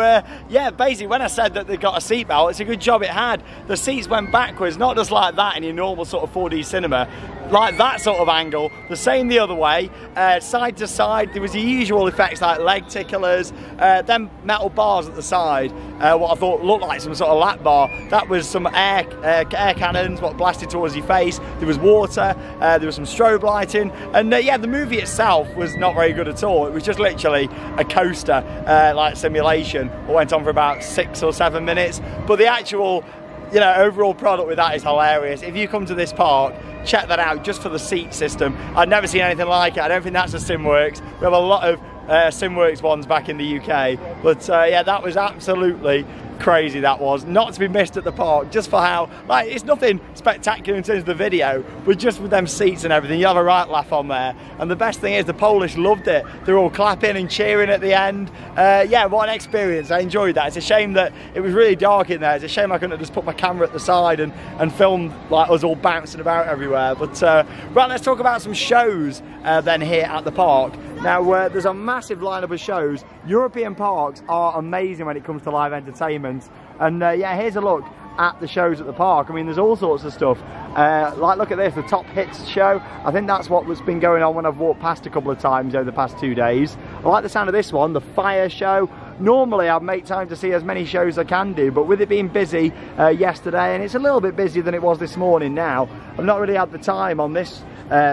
[SPEAKER 1] yeah, basically when I said that they got a seatbelt, it's a good job it had. The seats went backwards, not just like that in your normal sort of 4D cinema, like that sort of angle, the same the other way, side to side. There was the usual effects like leg ticklers, then metal bars at the side, what I thought looked like some sort of lap bar. That was some air cannons, what blasted towards your face. There was water, there was some strobe lighting, and yeah, the movie itself was not very good at all. It was just literally a coaster like simulation. It went on for about 6 or 7 minutes, but the actual, you know, overall product with that is hilarious. If you come to this park, check that out just for the seat system. I've never seen anything like it. I don't think that's a SimWorks. We have a lot of SimWorks ones back in the UK, but yeah, that was absolutely crazy. That was not to be missed at the park, just for how, like, it's nothing spectacular in terms of the video, but just with them seats and everything, you have a right laugh on there. And the best thing is the Polish loved it. They're all clapping and cheering at the end. Yeah, what an experience. I enjoyed that. It's a shame that it was really dark in there. It's a shame I couldn't have just put my camera at the side and filmed like us all bouncing about everywhere. But right, let's talk about some shows then here at the park. Now, there's a massive lineup of shows. European parks are amazing when it comes to live entertainment. And yeah, here's a look at the shows at the park. I mean, there's all sorts of stuff. Like, look at this, the Top Hits show. I think that's what's been going on when I've walked past a couple of times over the past 2 days. I like the sound of this one, the Fire show. Normally I'd make time to see as many shows as I can do, but with it being busy yesterday, and it's a little bit busier than it was this morning now, I've not really had the time on this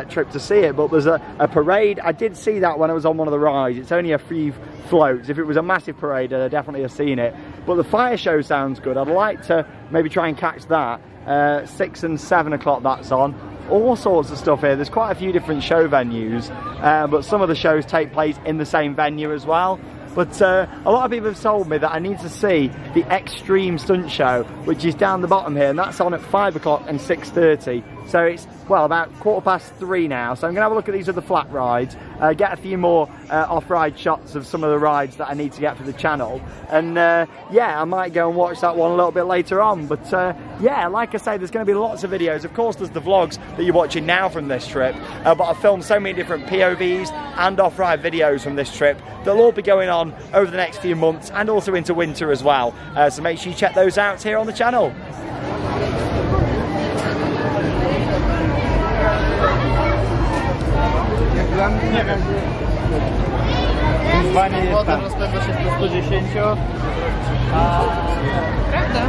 [SPEAKER 1] trip to see it. But there's a parade. I did see that when I was on one of the rides. It's only a few floats. If it was a massive parade, I'd definitely have seen it. But the Fire show sounds good. I'd like to maybe try and catch that. 6 and 7 o'clock that's on. All sorts of stuff here. There's quite a few different show venues, but some of the shows take place in the same venue as well. But a lot of people have told me that I need to see the Extreme Stunt Show, which is down the bottom here, and that's on at 5 o'clock and 6:30. So it's, well, about 3:15 now. So I'm going to have a look at these other flat rides, get a few more off-ride shots of some of the rides that I need to get for the channel. And yeah, I might go and watch that one a little bit later on. But yeah, like I say, there's going to be lots of videos. Of course, there's the vlogs that you're watching now from this trip. But I've filmed so many different POVs and off-ride videos from this trip. They'll all be going on over the next few months and also into winter as well. So make sure you check those out here on the channel.
[SPEAKER 2] Nie wiem. Wyzwanie jest tam. Rozpędza się do 110. Prawda?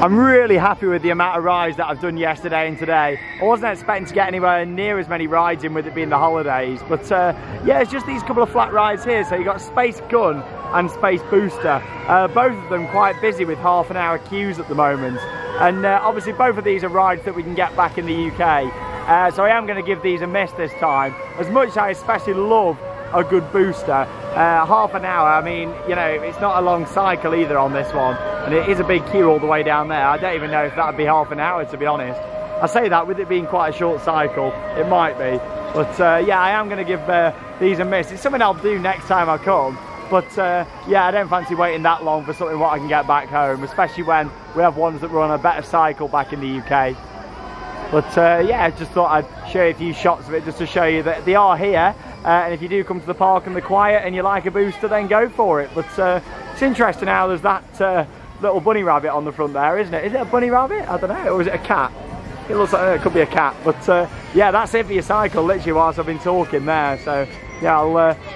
[SPEAKER 1] I'm really happy with the amount of rides that I've done yesterday and today. I wasn't expecting to get anywhere near as many rides in with it being the holidays, but yeah, it's just these couple of flat rides here. So you've got Space Gun and Space Booster, both of them quite busy with half-an-hour queues at the moment. And obviously both of these are rides that we can get back in the UK. So I am going to give these a miss this time. As much as I especially love a good booster, half an hour, I mean, you know, it's not a long cycle either on this one, and it is a big queue all the way down there. I don't even know if that would be half an hour, to be honest. I say that with it being quite a short cycle, it might be. But yeah, I am going to give these a miss. It's something I'll do next time I come. But yeah, I don't fancy waiting that long for something what I can get back home, especially when we have ones that run a better cycle back in the UK. But yeah, I just thought I'd show you a few shots of it just to show you that they are here. And if you do come to the park and they're quiet and you like a booster, then go for it. But it's interesting how there's that little bunny rabbit on the front there, isn't it? Is it a bunny rabbit? I don't know. Or is it a cat? It looks like it could be a cat. But yeah, that's it for your cycle, literally, whilst I've been talking there. So yeah,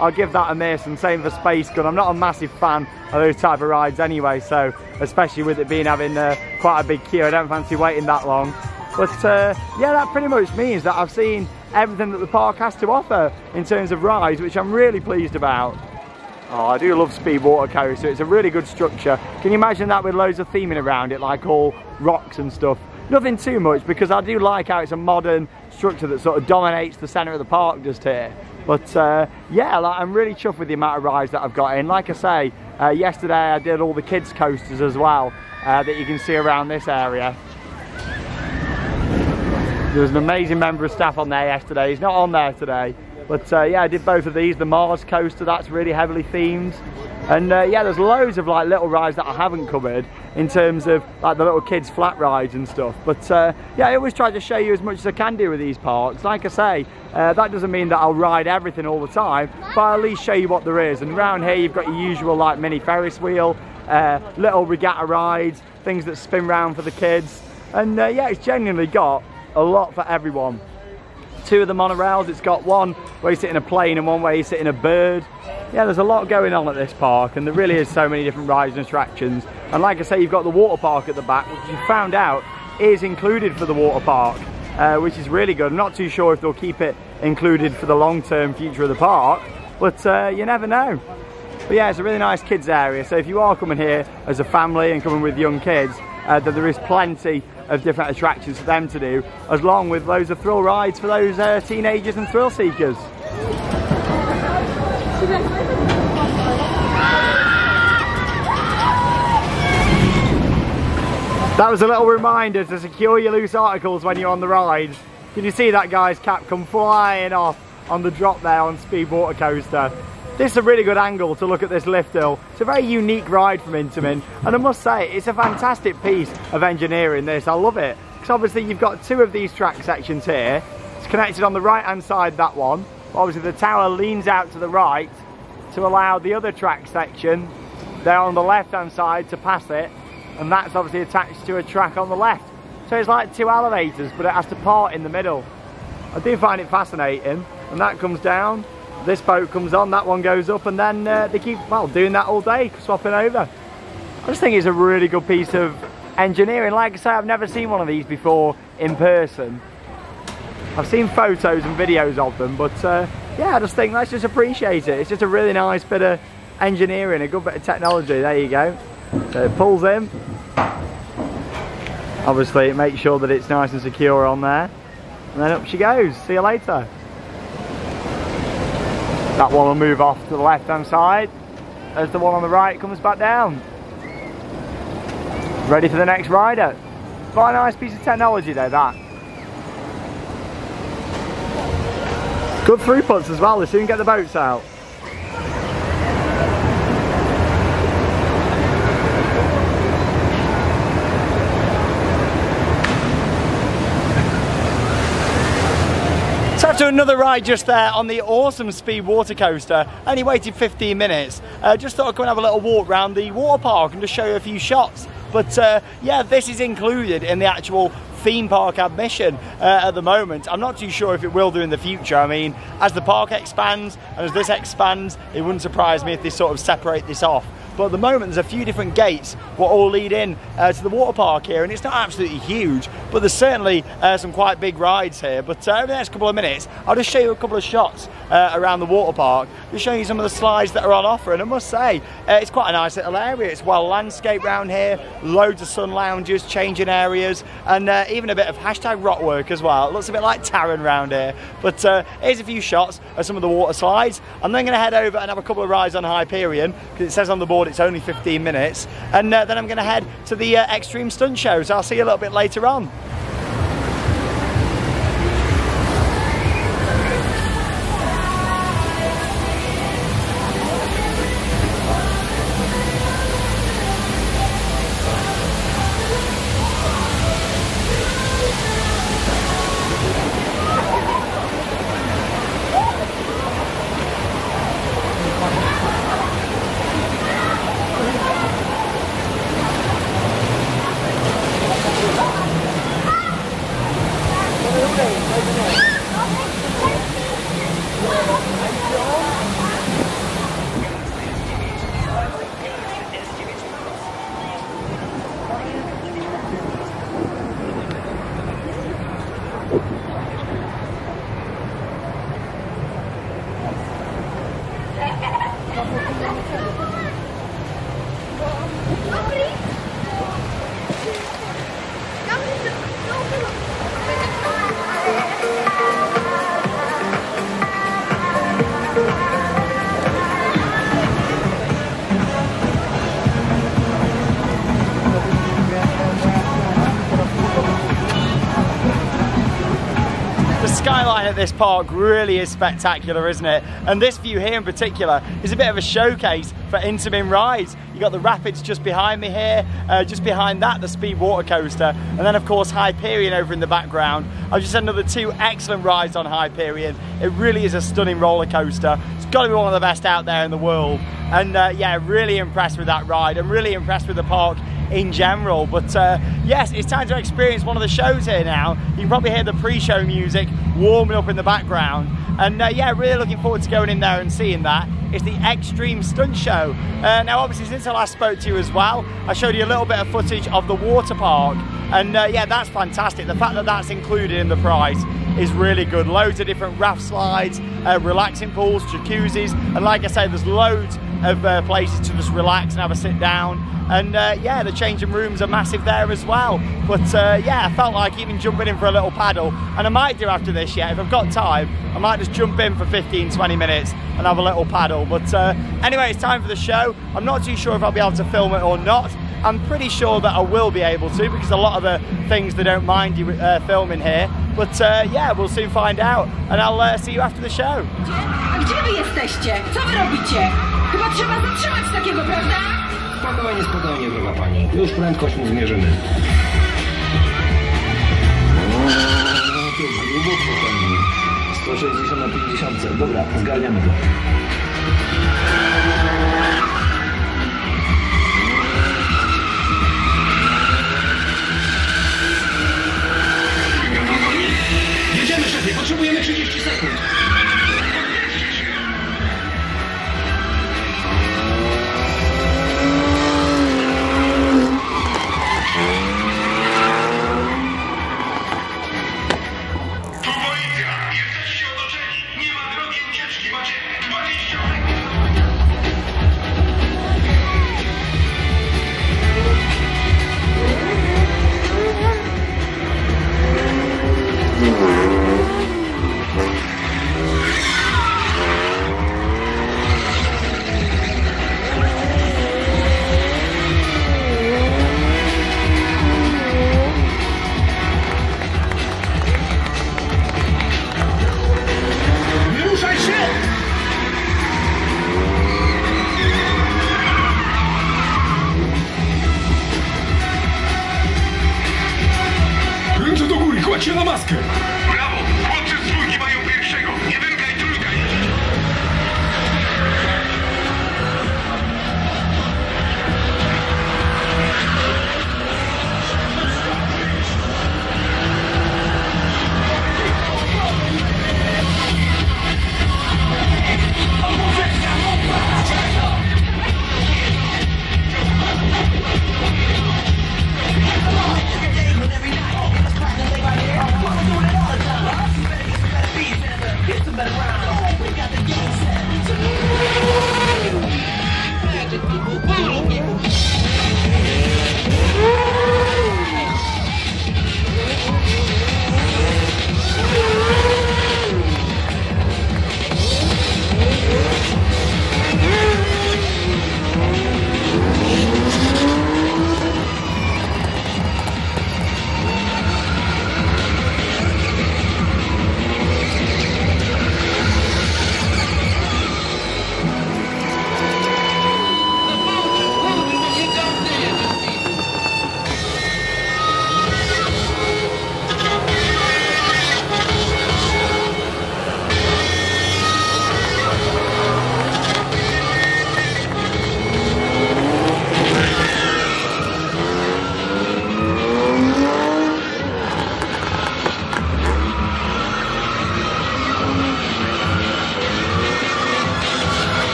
[SPEAKER 1] I'll give that a miss, and same for Space Gun. I'm not a massive fan of those type of rides anyway, so especially with it being having quite a big queue, I don't fancy waiting that long. But yeah, that pretty much means that I've seen everything that the park has to offer in terms of rides, which I'm really pleased about. Oh, I do love Speed Water Coaster. It's a really good structure. Can you imagine that with loads of theming around it, like all rocks and stuff? Nothing too much, because I do like how it's a modern structure that sort of dominates the centre of the park just here. But yeah, like, I'm really chuffed with the amount of rides that I've got in. Like I say, yesterday I did all the kids coasters as well, that you can see around this area. There was an amazing member of staff on there yesterday. He's not on there today. But yeah, I did both of these. The Mars coaster, that's really heavily themed. And yeah, there's loads of like little rides that I haven't covered in terms of like the little kids flat rides and stuff. But yeah, I always try to show you as much as I can do with these parks. Like I say, that doesn't mean that I'll ride everything all the time, but I'll at least show you what there is. And around here you've got your usual like mini Ferris wheel, little regatta rides, things that spin round for the kids. And yeah, it's genuinely got a lot for everyone. Two of the monorails, it's got one where you sit in a plane and one where you sit in a bird. Yeah, there's a lot going on at this park, and there really is so many different rides and attractions. And like I say, you've got the water park at the back, which you found out is included for the water park, which is really good. I'm not too sure if they'll keep it included for the long-term future of the park, but you never know. But yeah, it's a really nice kids area, so if you are coming here as a family and coming with young kids, then there is plenty of different attractions for them to do, along with loads of thrill rides for those teenagers and thrill seekers. That was a little reminder to secure your loose articles when you're on the rides. Can you see that guy's cap come flying off on the drop there on Speed Water Coaster? This is a really good angle to look at this lift hill. It's a very unique ride from Intamin, and I must say it's a fantastic piece of engineering, this. I love it, because obviously you've got two of these track sections here. It's connected on the right hand side, that one. Obviously the tower leans out to the right to allow the other track section there on the left hand side to pass it, and that's obviously attached to a track on the left. So it's like two elevators, but it has to part in the middle. I do find it fascinating. And that comes down, this boat comes on, that one goes up, and then they keep, well, doing that all day, swapping over. I just think it's a really good piece of engineering. Like I say, I've never seen one of these before in person. I've seen photos and videos of them, but yeah, I just think let's just appreciate it. It's just a really nice bit of engineering, a good bit of technology. There you go. So it pulls in. Obviously it makes sure that it's nice and secure on there. And then up she goes. See you later. That one will move off to the left hand side as the one on the right comes back down. Ready for the next rider. Quite a nice piece of technology though, that. Good throughputs as well, they soon get the boats out. So after another ride just there on the awesome Speed Water Coaster, only waited 15 minutes, just thought I'd come and have a little walk around the water park and just show you a few shots. But yeah, this is included in the actual theme park admission at the moment. I'm not too sure if it will do in the future. I mean, as the park expands and as this expands, it wouldn't surprise me if they sort of separate this off. But at the moment there's a few different gates what all lead in to the water park here, and it's not absolutely huge, but there's certainly some quite big rides here. But over the next couple of minutes I'll just show you a couple of shots around the water park, just showing you some of the slides that are on offer. And I must say it's quite a nice little area. It's well landscaped around here, loads of sun lounges, changing areas, and even a bit of hashtag rock work as well. It looks a bit like Taron around here. But here's a few shots of some of the water slides. I'm then going to head over and have a couple of rides on Hyperion, because it says on the board it's only 15 minutes, and then I'm going to head to the Extreme Stunt Show, so I'll see you a little bit later on. skyline at this park really is spectacular, isn't it? And this view here in particular is a bit of a showcase for interim rides. You got the rapids just behind me here, just behind that the speed water coaster, and then of course Hyperion over in the background. I've just had another 2 excellent rides on Hyperion. It really is a stunning roller coaster. It's got to be one of the best out there in the world. And yeah, really impressed with that ride. I'm really impressed with the park in general. But yes, it's time to experience one of the shows here now. You can probably hear the pre-show music warming up in the background. And yeah, really looking forward to going in there and seeing that. It's the Extreme Stunt Show. Now obviously since I last spoke to you as well, I showed you a little bit of footage of the water park. And yeah, that's fantastic. The fact that that's included in the price is really good. Loads of different raft slides, relaxing pools, jacuzzis, and like I say, there's loads of places to just relax and have a sit down. And yeah, the changing rooms are massive there as well. But yeah, I felt like even jumping in for a little paddle, and I might do after this, yeah, if I've got time, I might just jump in for 15-20 minutes and have a little paddle. But anyway, it's time for the show. I'm not too sure if I'll be able to film it or not. I'm pretty sure that I will be able to, because a lot of the things they don't mind you filming here. But yeah, we'll soon find out, and I'll see you after the show.
[SPEAKER 3] A gdzie wy jesteście? Co wy robicie? Chyba trzeba zatrzymać takiego, prawda?
[SPEAKER 4] Spokojnie, spokojnie, droga pani. Już prędkość mu zmierzymy. To jest głęboko, pani. 160 na 50. Dobra, zgarniamy go. Jedziemy, szefie. Potrzebujemy 30 sekund. Kładź się na maskę!
[SPEAKER 5] Brawo! Chłopcy z dwójki mają pierwszego! Jedynka i trójka jedzie!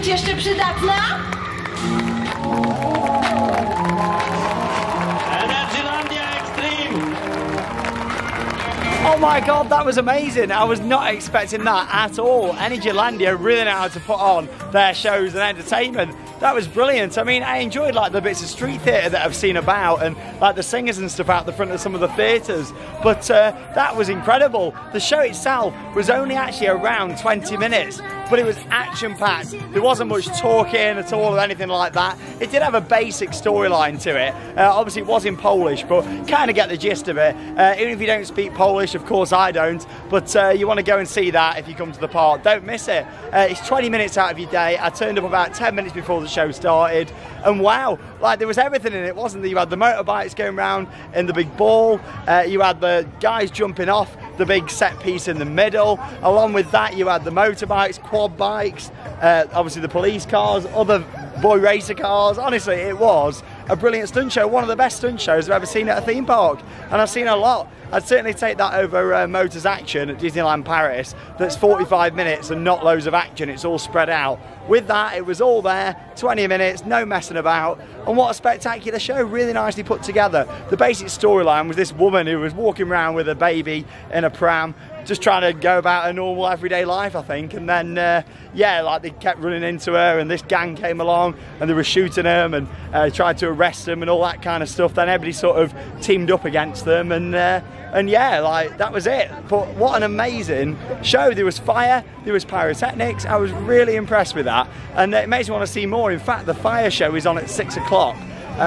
[SPEAKER 3] być jeszcze przydatna?
[SPEAKER 5] Energylandia Extreme!
[SPEAKER 1] Oh my god, that was amazing. I was not expecting that at all. Energylandia really know how to put on their shows and entertainment. That was brilliant. I mean, I enjoyed like the bits of street theatre that I've seen about and like the singers and stuff out the front of some of the theatres. But that was incredible. The show itself was only actually around 20 minutes, but it was action-packed. There wasn't much talking at all or anything like that. It did have a basic storyline to it. Obviously it was in Polish, but kind of get the gist of it. Even if you don't speak Polish, of course I don't, but you want to go and see that if you come to the park. Don't miss it. It's 20 minutes out of your day. I turned up about 10 minutes before the show started, and wow, like there was everything in it, wasn't there? You had the motorbikes going around in the big ball, you had the guys jumping off the big set piece in the middle. Along with that, you had the motorbikes, quad bikes, obviously the police cars, other boy racer cars. Honestly, it was a brilliant stunt show, one of the best stunt shows I've ever seen at a theme park, and I've seen a lot. I'd certainly take that over Motors Action at Disneyland Paris. That's 45 minutes and not loads of action, it's all spread out. With that, it was all there, 20 minutes, no messing about, and what a spectacular show, really nicely put together. The basic storyline was this woman who was walking around with a baby in a pram, just trying to go about her normal everyday life, I think, and then yeah, like they kept running into her and this gang came along and they were shooting them and tried to arrest them and all that kind of stuff. Then everybody sort of teamed up against them and yeah, like that was it. But what an amazing show. There was fire, there was pyrotechnics. I was really impressed with that, and it makes me want to see more. In fact, the fire show is on at 6 o'clock,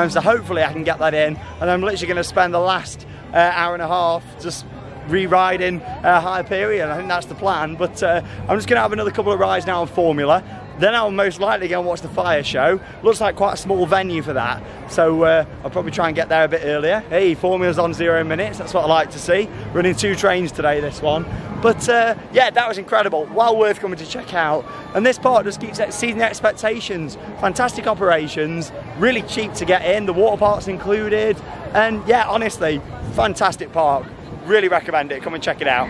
[SPEAKER 1] so hopefully I can get that in, and I'm literally going to spend the last hour and a half just re-riding Hyperion. I think that's the plan, but I'm just going to have another couple of rides now on Formula. Then I'll most likely go and watch the fire show. Looks like quite a small venue for that, so I'll probably try and get there a bit earlier. Hey, Formula's on 0 minutes, that's what I like to see. Running 2 trains today, this one. But yeah, that was incredible, well worth coming to check out. And this park just keeps exceeding expectations. Fantastic operations, really cheap to get in, the water park's included, and yeah, honestly, fantastic park. Really recommend it, come and check it out.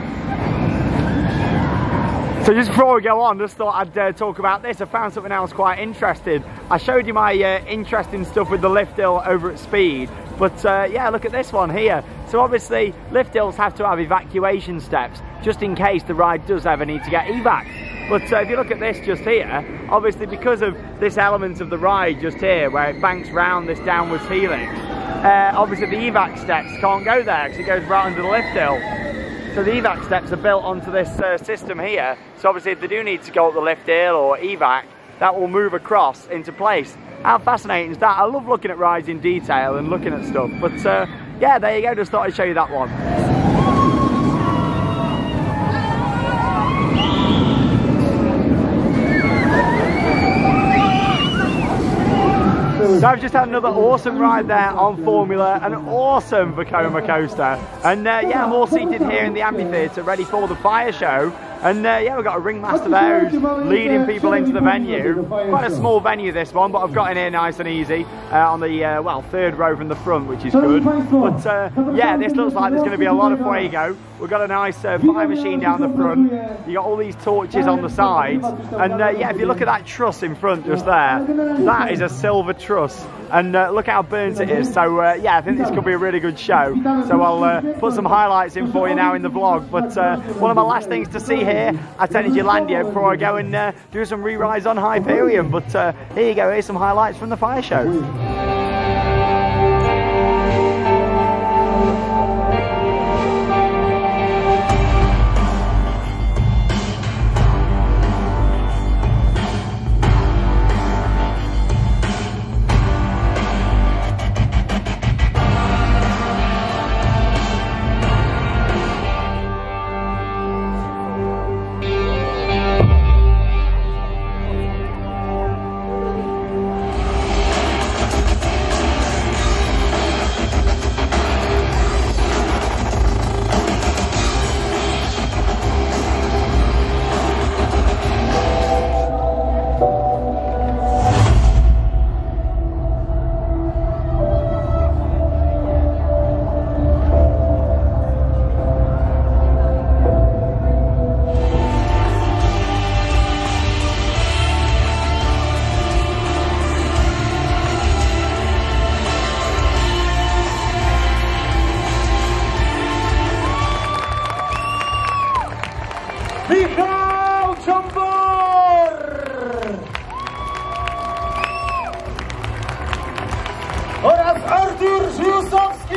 [SPEAKER 1] So just before we go on, just thought I'd talk about this. I found something else quite interesting. I showed you my interesting stuff with the lift hill over at Speed, but yeah, look at this one here. So obviously lift hills have to have evacuation steps just in case the ride does ever need to get evac. But if you look at this just here, obviously because of this element of the ride just here where it banks round this downwards helix, obviously the evac steps can't go there because it goes right under the lift hill. So the evac steps are built onto this system here, so obviously if they do need to go up the lift hill or evac, that will move across into place. How fascinating is that? I love looking at rides in detail and looking at stuff, but yeah, there you go, just thought I'd show you that one. So I've just had another awesome ride there on Formula, an awesome Vekoma coaster, and yeah, I'm all seated here in the amphitheatre ready for the fire show. And yeah, we've got a ringmaster there who's leading people into the venue. Quite a small venue this one, but I've got in here nice and easy on the well, 3rd row from the front, which is good. But yeah, this looks like there's going to be a lot of fuego. We've got a nice fire machine down the front. You got all these torches on the sides, and yeah, if you look at that truss in front just there, that is a silver truss, and look how burnt it is. So yeah, I think this could be a really good show. So I'll put some highlights in for you now in the vlog. But one of my last things to see here at Energylandia before I go and do some re-rides on Hyperion. But here you go, here's some highlights from the fire show.
[SPEAKER 2] Michał Czambor oraz Artur Żusowski.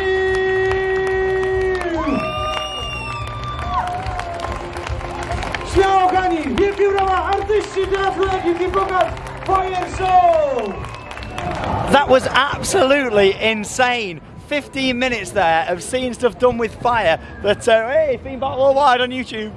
[SPEAKER 2] Śmiało kochani, wielkie brawa artyści teatru, jaki pokaz Fire Show!
[SPEAKER 1] That was absolutely insane. 15 minutes there of seeing stuff done with fire that, hey, Theme Park Worldwide on YouTube,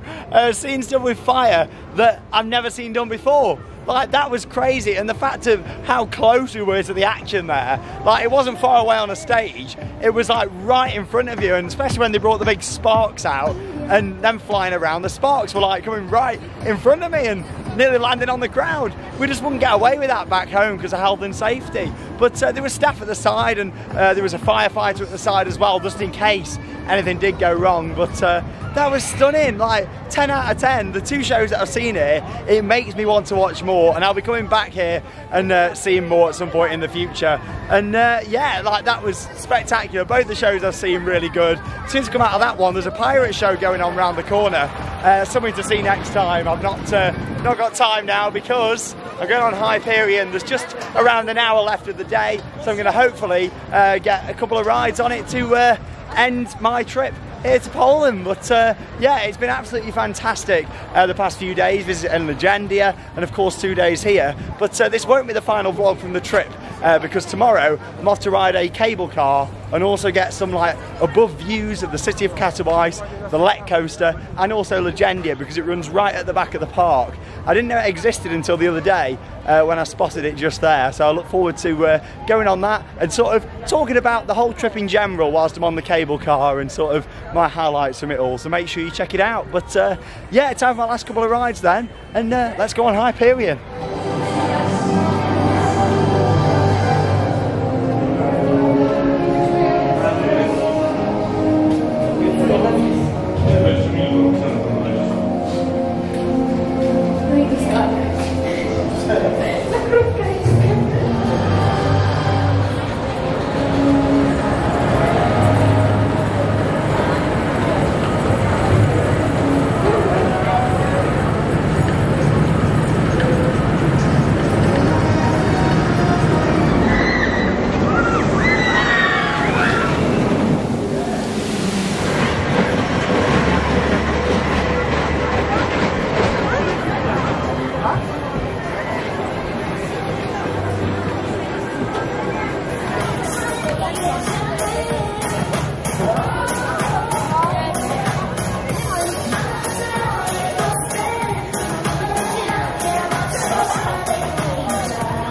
[SPEAKER 1] seeing stuff with fire that I've never seen done before. Like, that was crazy, and the fact of how close we were to the action there, like, it wasn't far away on a stage, it was like right in front of you, and especially when they brought the big sparks out and them flying around, the sparks were like coming right in front of me and nearly landing on the crowd. We just wouldn't get away with that back home because of health and safety. But there was staff at the side, and there was a firefighter at the side as well, just in case anything did go wrong. But that was stunning, like 10 out of 10. The two shows that I've seen here, it makes me want to watch more, and I'll be coming back here and seeing more at some point in the future. And yeah, like, that was spectacular. Both the shows I've seen really good. Since I come out of that one, there's a pirate show going on around the corner. Something to see next time. I've not got time now because I'm going on Hyperion. There's just around an hour left of the day, so I'm going to hopefully get a couple of rides on it to end my trip here to Poland. But yeah, it's been absolutely fantastic the past few days, visiting Energylandia, and of course 2 days here. But this won't be the final vlog from the trip because tomorrow I'm off to ride a cable car and also get some like above views of the city of Katowice, the Let coaster, and also Legendia, because it runs right at the back of the park. I didn't know it existed until the other day when I spotted it just there, so I look forward to going on that and sort of talking about the whole trip in general whilst I'm on the cable car and sort of my highlights from it all, so make sure you check it out. But yeah, time for my last couple of rides then, and let's go on Hyperion.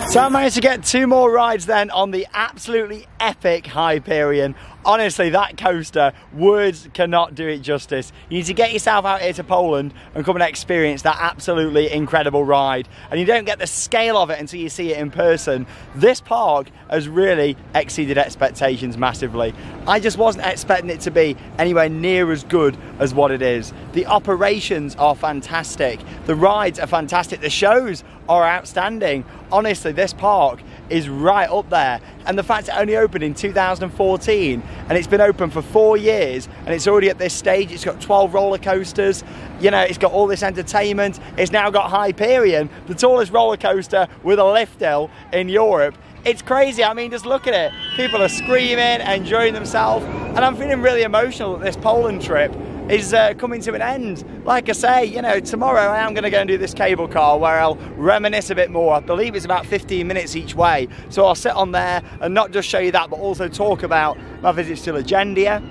[SPEAKER 1] So I managed to get 2 more rides then on the absolutely epic Hyperion. Honestly, that coaster, words cannot do it justice. You need to get yourself out here to Poland and come and experience that absolutely incredible ride. And you don't get the scale of it until you see it in person. This park has really exceeded expectations massively. I just wasn't expecting it to be anywhere near as good as what it is. The operations are fantastic. The rides are fantastic. The shows are outstanding. Honestly, this park is right up there, and the fact it only opened in 2014 and it's been open for 4 years and it's already at this stage, it's got 12 roller coasters, you know, it's got all this entertainment, it's now got Hyperion, the tallest roller coaster with a lift hill in Europe. It's crazy. I mean, just look at it. People are screaming, enjoying themselves, and I'm feeling really emotional that this Poland trip is coming to an end. Like I say, you know, tomorrow I am going to go and do this cable car where I'll reminisce a bit more. I believe it's about 15 minutes each way, so I'll sit on there and not just show you that, but also talk about my visits to Legendia,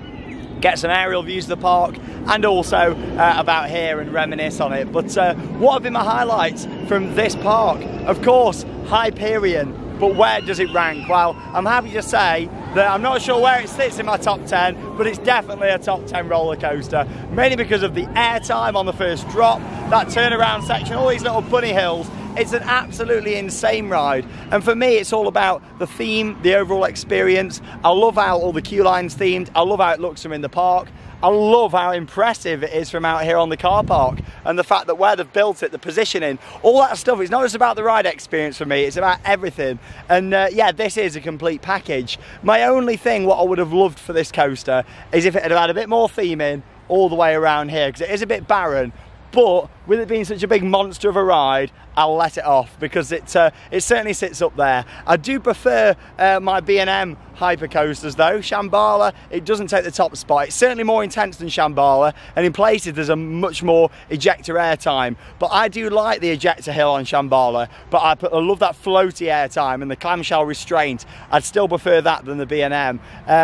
[SPEAKER 1] get some aerial views of the park, and also about here and reminisce on it. But what have been my highlights from this park? Of course, Hyperion. But where does it rank? Well, I'm happy to say that I'm not sure where it sits in my top 10, but it's definitely a top 10 roller coaster, mainly because of the airtime on the first drop, that turnaround section, all these little bunny hills. It's an absolutely insane ride, and for me it's all about the theme, the overall experience. I love how all the queue lines themed, I love how it looks from in the park, I love how impressive it is from out here on the car park, and the fact that where they've built it, the positioning, all that stuff. It's not just about the ride experience for me, it's about everything. And yeah, this is a complete package. My only thing, what I would have loved for this coaster, is if it had had a bit more theming all the way around here, because it is a bit barren. But with it being such a big monster of a ride, I'll let it off because it certainly sits up there. I do prefer my B&M hyper coasters though. Shambhala, it doesn't take the top spot. It's certainly more intense than Shambhala, and in places there's a much more ejector air time. But I do like the ejector hill on Shambhala, but I love that floaty air time and the clamshell restraint. I'd still prefer that than the B&M,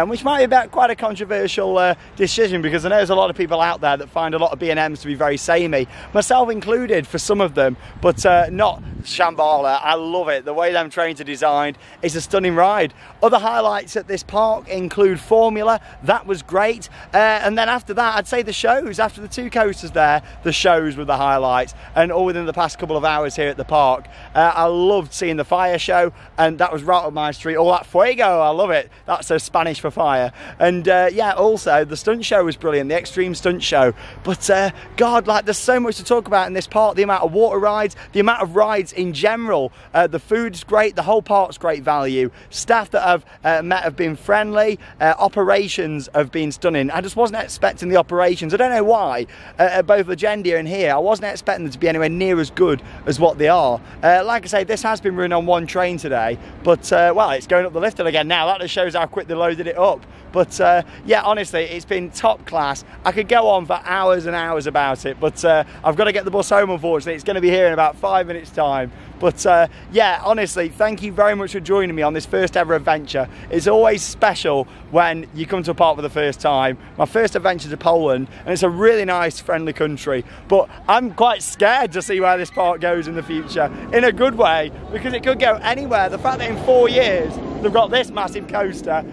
[SPEAKER 1] which might be quite a controversial decision, because I know there's a lot of people out there that find a lot of B&Ms to be very samey, myself included for some of them, but not Shambhala. I love it. The way them trains are designed, it's a stunning ride. Other highlights at this park include Formula. That was great. And then after that, I'd say the shows. After the 2 coasters there, the shows were the highlights, and all within the past couple of hours here at the park. I loved seeing the fire show, and that was right up my street. All that fuego, I love it. That's Spanish for fire. And yeah, also the stunt show was brilliant, the Extreme Stunt Show. But God, like, there's so much to talk about in this park. The amount of water rides, the amount of rides in general. The food's great, the whole park's great value. Staff that I've met have been friendly. Operations have been stunning. I just wasn't expecting the operations. I don't know why. At both Legendia and here, I wasn't expecting them to be anywhere near as good as what they are. Like I say, this has been run on 1 train today, but well, it's going up the lift again now. That just shows how quick they loaded it up. But yeah, honestly, it's been top class. I could go on for hours and hours about it, but I've got to get the bus home, unfortunately. It's going to be here in about 5 minutes time. But yeah, honestly, thank you very much for joining me on this first ever adventure. It's always special when you come to a park for the first time. My first adventure to Poland, and it's a really nice, friendly country. But I'm quite scared to see where this park goes in the future, in a good way, because it could go anywhere. The fact that in 4 years, they've got this massive coaster,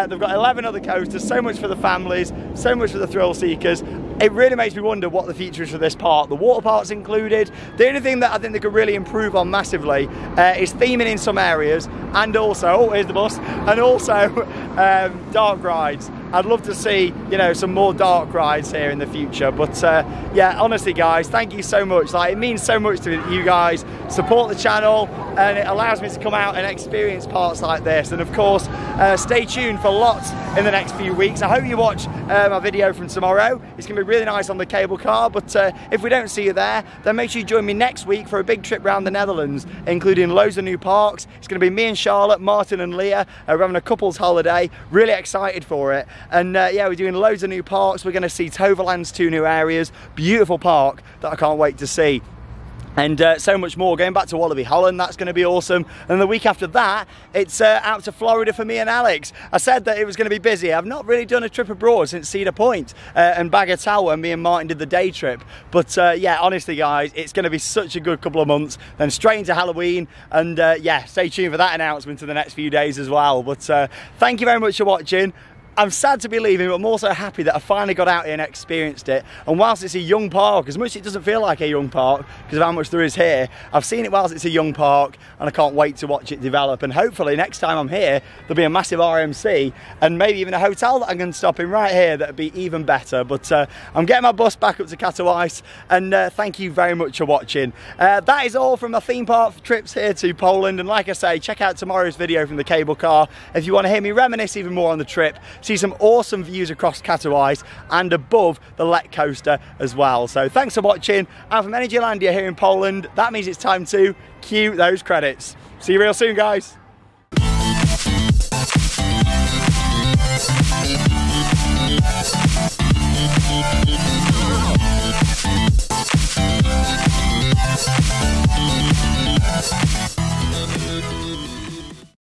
[SPEAKER 1] they've got 11 other coasters, so much for the families, so much for the thrill seekers. It really makes me wonder what the future is for this park. The water park's included. The only thing that I think they could really improve on massively is theming in some areas, and also, oh, here's the bus, and also dark rides. I'd love to see, you know, some more dark rides here in the future. But yeah, honestly guys, thank you so much. Like, it means so much to me that you guys support the channel, and it allows me to come out and experience parts like this. And of course, stay tuned for lots in the next few weeks. I hope you watch my video from tomorrow. It's going to be really nice on the cable car, but if we don't see you there, then make sure you join me next week for a big trip around the Netherlands, including loads of new parks. It's going to be me and Charlotte, Martin and Leah. We're having a couple's holiday. Really excited for it. And yeah, we're doing loads of new parks. We're going to see Toverland's 2 new areas. Beautiful park that I can't wait to see. And so much more. Going back to Wallaby Holland, that's going to be awesome. And the week after that, it's out to Florida for me and Alex. I said that it was going to be busy. I've not really done a trip abroad since Cedar Point and Bagatelle when me and Martin did the day trip. But yeah, honestly guys, it's going to be such a good couple of months. Then straight into Halloween, and yeah, stay tuned for that announcement in the next few days as well. But thank you very much for watching. I'm sad to be leaving, but I'm also happy that I finally got out here and experienced it. And whilst it's a young park, as much as it doesn't feel like a young park because of how much there is here, I've seen it whilst it's a young park, and I can't wait to watch it develop. And hopefully next time I'm here, there'll be a massive RMC and maybe even a hotel that I can stop in right here that'd be even better. But I'm getting my bus back up to Katowice, and thank you very much for watching. That is all from my theme park trips here to Poland. And like I say, check out tomorrow's video from the cable car if you want to hear me reminisce even more on the trip. See some awesome views across Katowice and above the Lech coaster as well. So thanks for watching. I'm from Energylandia here in Poland. That means it's time to cue those credits. See you real soon, guys.